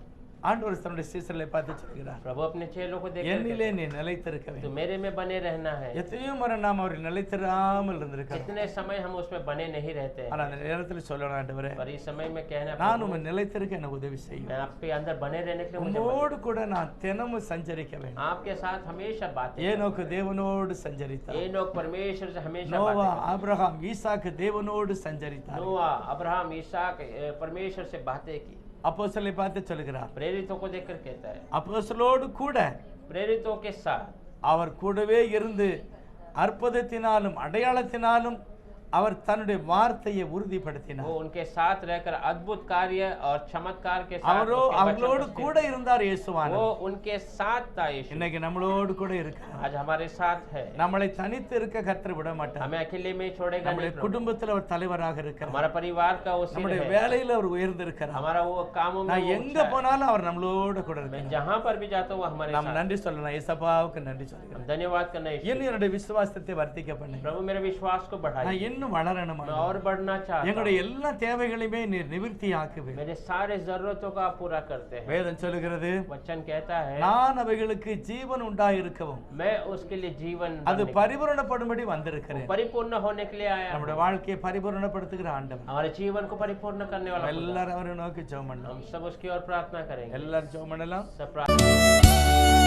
ஆண்டவர் தன்னுடைய சீசர்களை பார்த்து சொல்கிறார், प्रभु अपने चेलों को देख என்னிலே நீ நிலைத்திருக்க तो வேண்டும். मेरे में बने रहना है। எத்தனையோ முறை நாம் அவர்கள் நிலைத்திராமல் இருந்திருக்கிறோம். कितने समय हम उसमें बने नहीं रहते ஆனா அந்த நேரத்தில் சொல்லணும், ஆண்டவரே पर इस समय में कहना நான் உம்மை நிலைத்திருக்க எனக்கு உதவி செய்யும். मैं आपके अंदर बने रहने के लिए मुझे உம்மோடு கூட நான் தினமும் சஞ்சரிக்க வேண்டும். आपके साथ हमेशा बातें ஏனோக்கு தேவனோடு சஞ்சரித்தார். एनोक परमेश्वर से हमेशा நோவா बातें ஆபிரகாம் ஈசாக்கு தேவனோடு சஞ்சரித்தார். नोआ अब्राहम इसहाक परमेश्वर से बातें की। அப்போஸ்தலரை பார்த்து சொல்கிறார், प्रेरितों को देखकर कहता है, அப்போஸ்தலரோடு கூட प्रेरितों के साथ அவர் கூடவே இருந்து அற்புதத்தினாலும் அடையாளத்தினாலும் அவர் தன்னுடைய வார்த்தையை உறுதிப்படுத்தினார். वो उनके साथ रहकर अद्भुत कार्य और चमत्कार के साथ அவரோ उसके वचन அவர்களோடு को கூட இருந்தார் இயேசுவானவர். वो उनके साथ था यीशु। இன்னைக்கு நம்மளோடு கூட இருக்கிறார். आज हमारे साथ है। நம்மளை தனித்து இருக்க கர்த்தர் விட மாட்டார். हमें अकेले में छोड़ेगा நம்முடைய नहीं प्रभु। குடும்பத்தில் அவர் தலைவராக இருக்கிறார். हमारा परिवार का वो सिर நம்முடைய है। வேலையில அவர் உயர்ந்திருக்கிறார். हमारा वो कामों में நான் वो எங்க ऊंचा है। போனாலும் அவர் நம்மளோடு கூட मैं இருக்கிறார். जहाँ पर भी जाता हूँ वो हमारे நாம் साथ। நன்றி சொல்லலாம், ஏசப்பாவுக்கு நன்றி சொல்கிறேன். हम धन्यवाद करना है यीशु। என்னுடைய விசுவாசத்தை வர்த்திக்க பண்ணுங்க. प्रभु मेरे विश्वास को बढ़ाइए। நான் இன்னும் வளரணும். मैं और बढ़ना चाहता எங்களுடைய हूँ। எல்லா தேவைகளையுமே நீர் நிவர்த்தி ஆக்குவே. मेरे सारे जरूरतों का आप पूरा करते हैं। வேதம் சொல்லுகிறது, वचन कहता है நான் அவைகளுக்கு ஜீவன் உண்டாயிருக்கவும் मैं उसके लिए जीवन அது बनने- பரிபூரணப்படும்படி வந்திருக்கிறேன். परिपूर्ण होने के लिए आया हूँ। நம்முடைய வாழ்க்கையை பரிபூரணப்படுத்துகிற ஆண்டவர். हमारे जीवन को परिपूर्ण करने वाला खुदा। எல்லாரும் அவரை நோக்கி ஜெபம் பண்ணலாம். हम सब उसकी ओर प्रार्थना करेंगे। எல்லாரும் ஜெபம் பண்ணலாம். सब प्रार्थना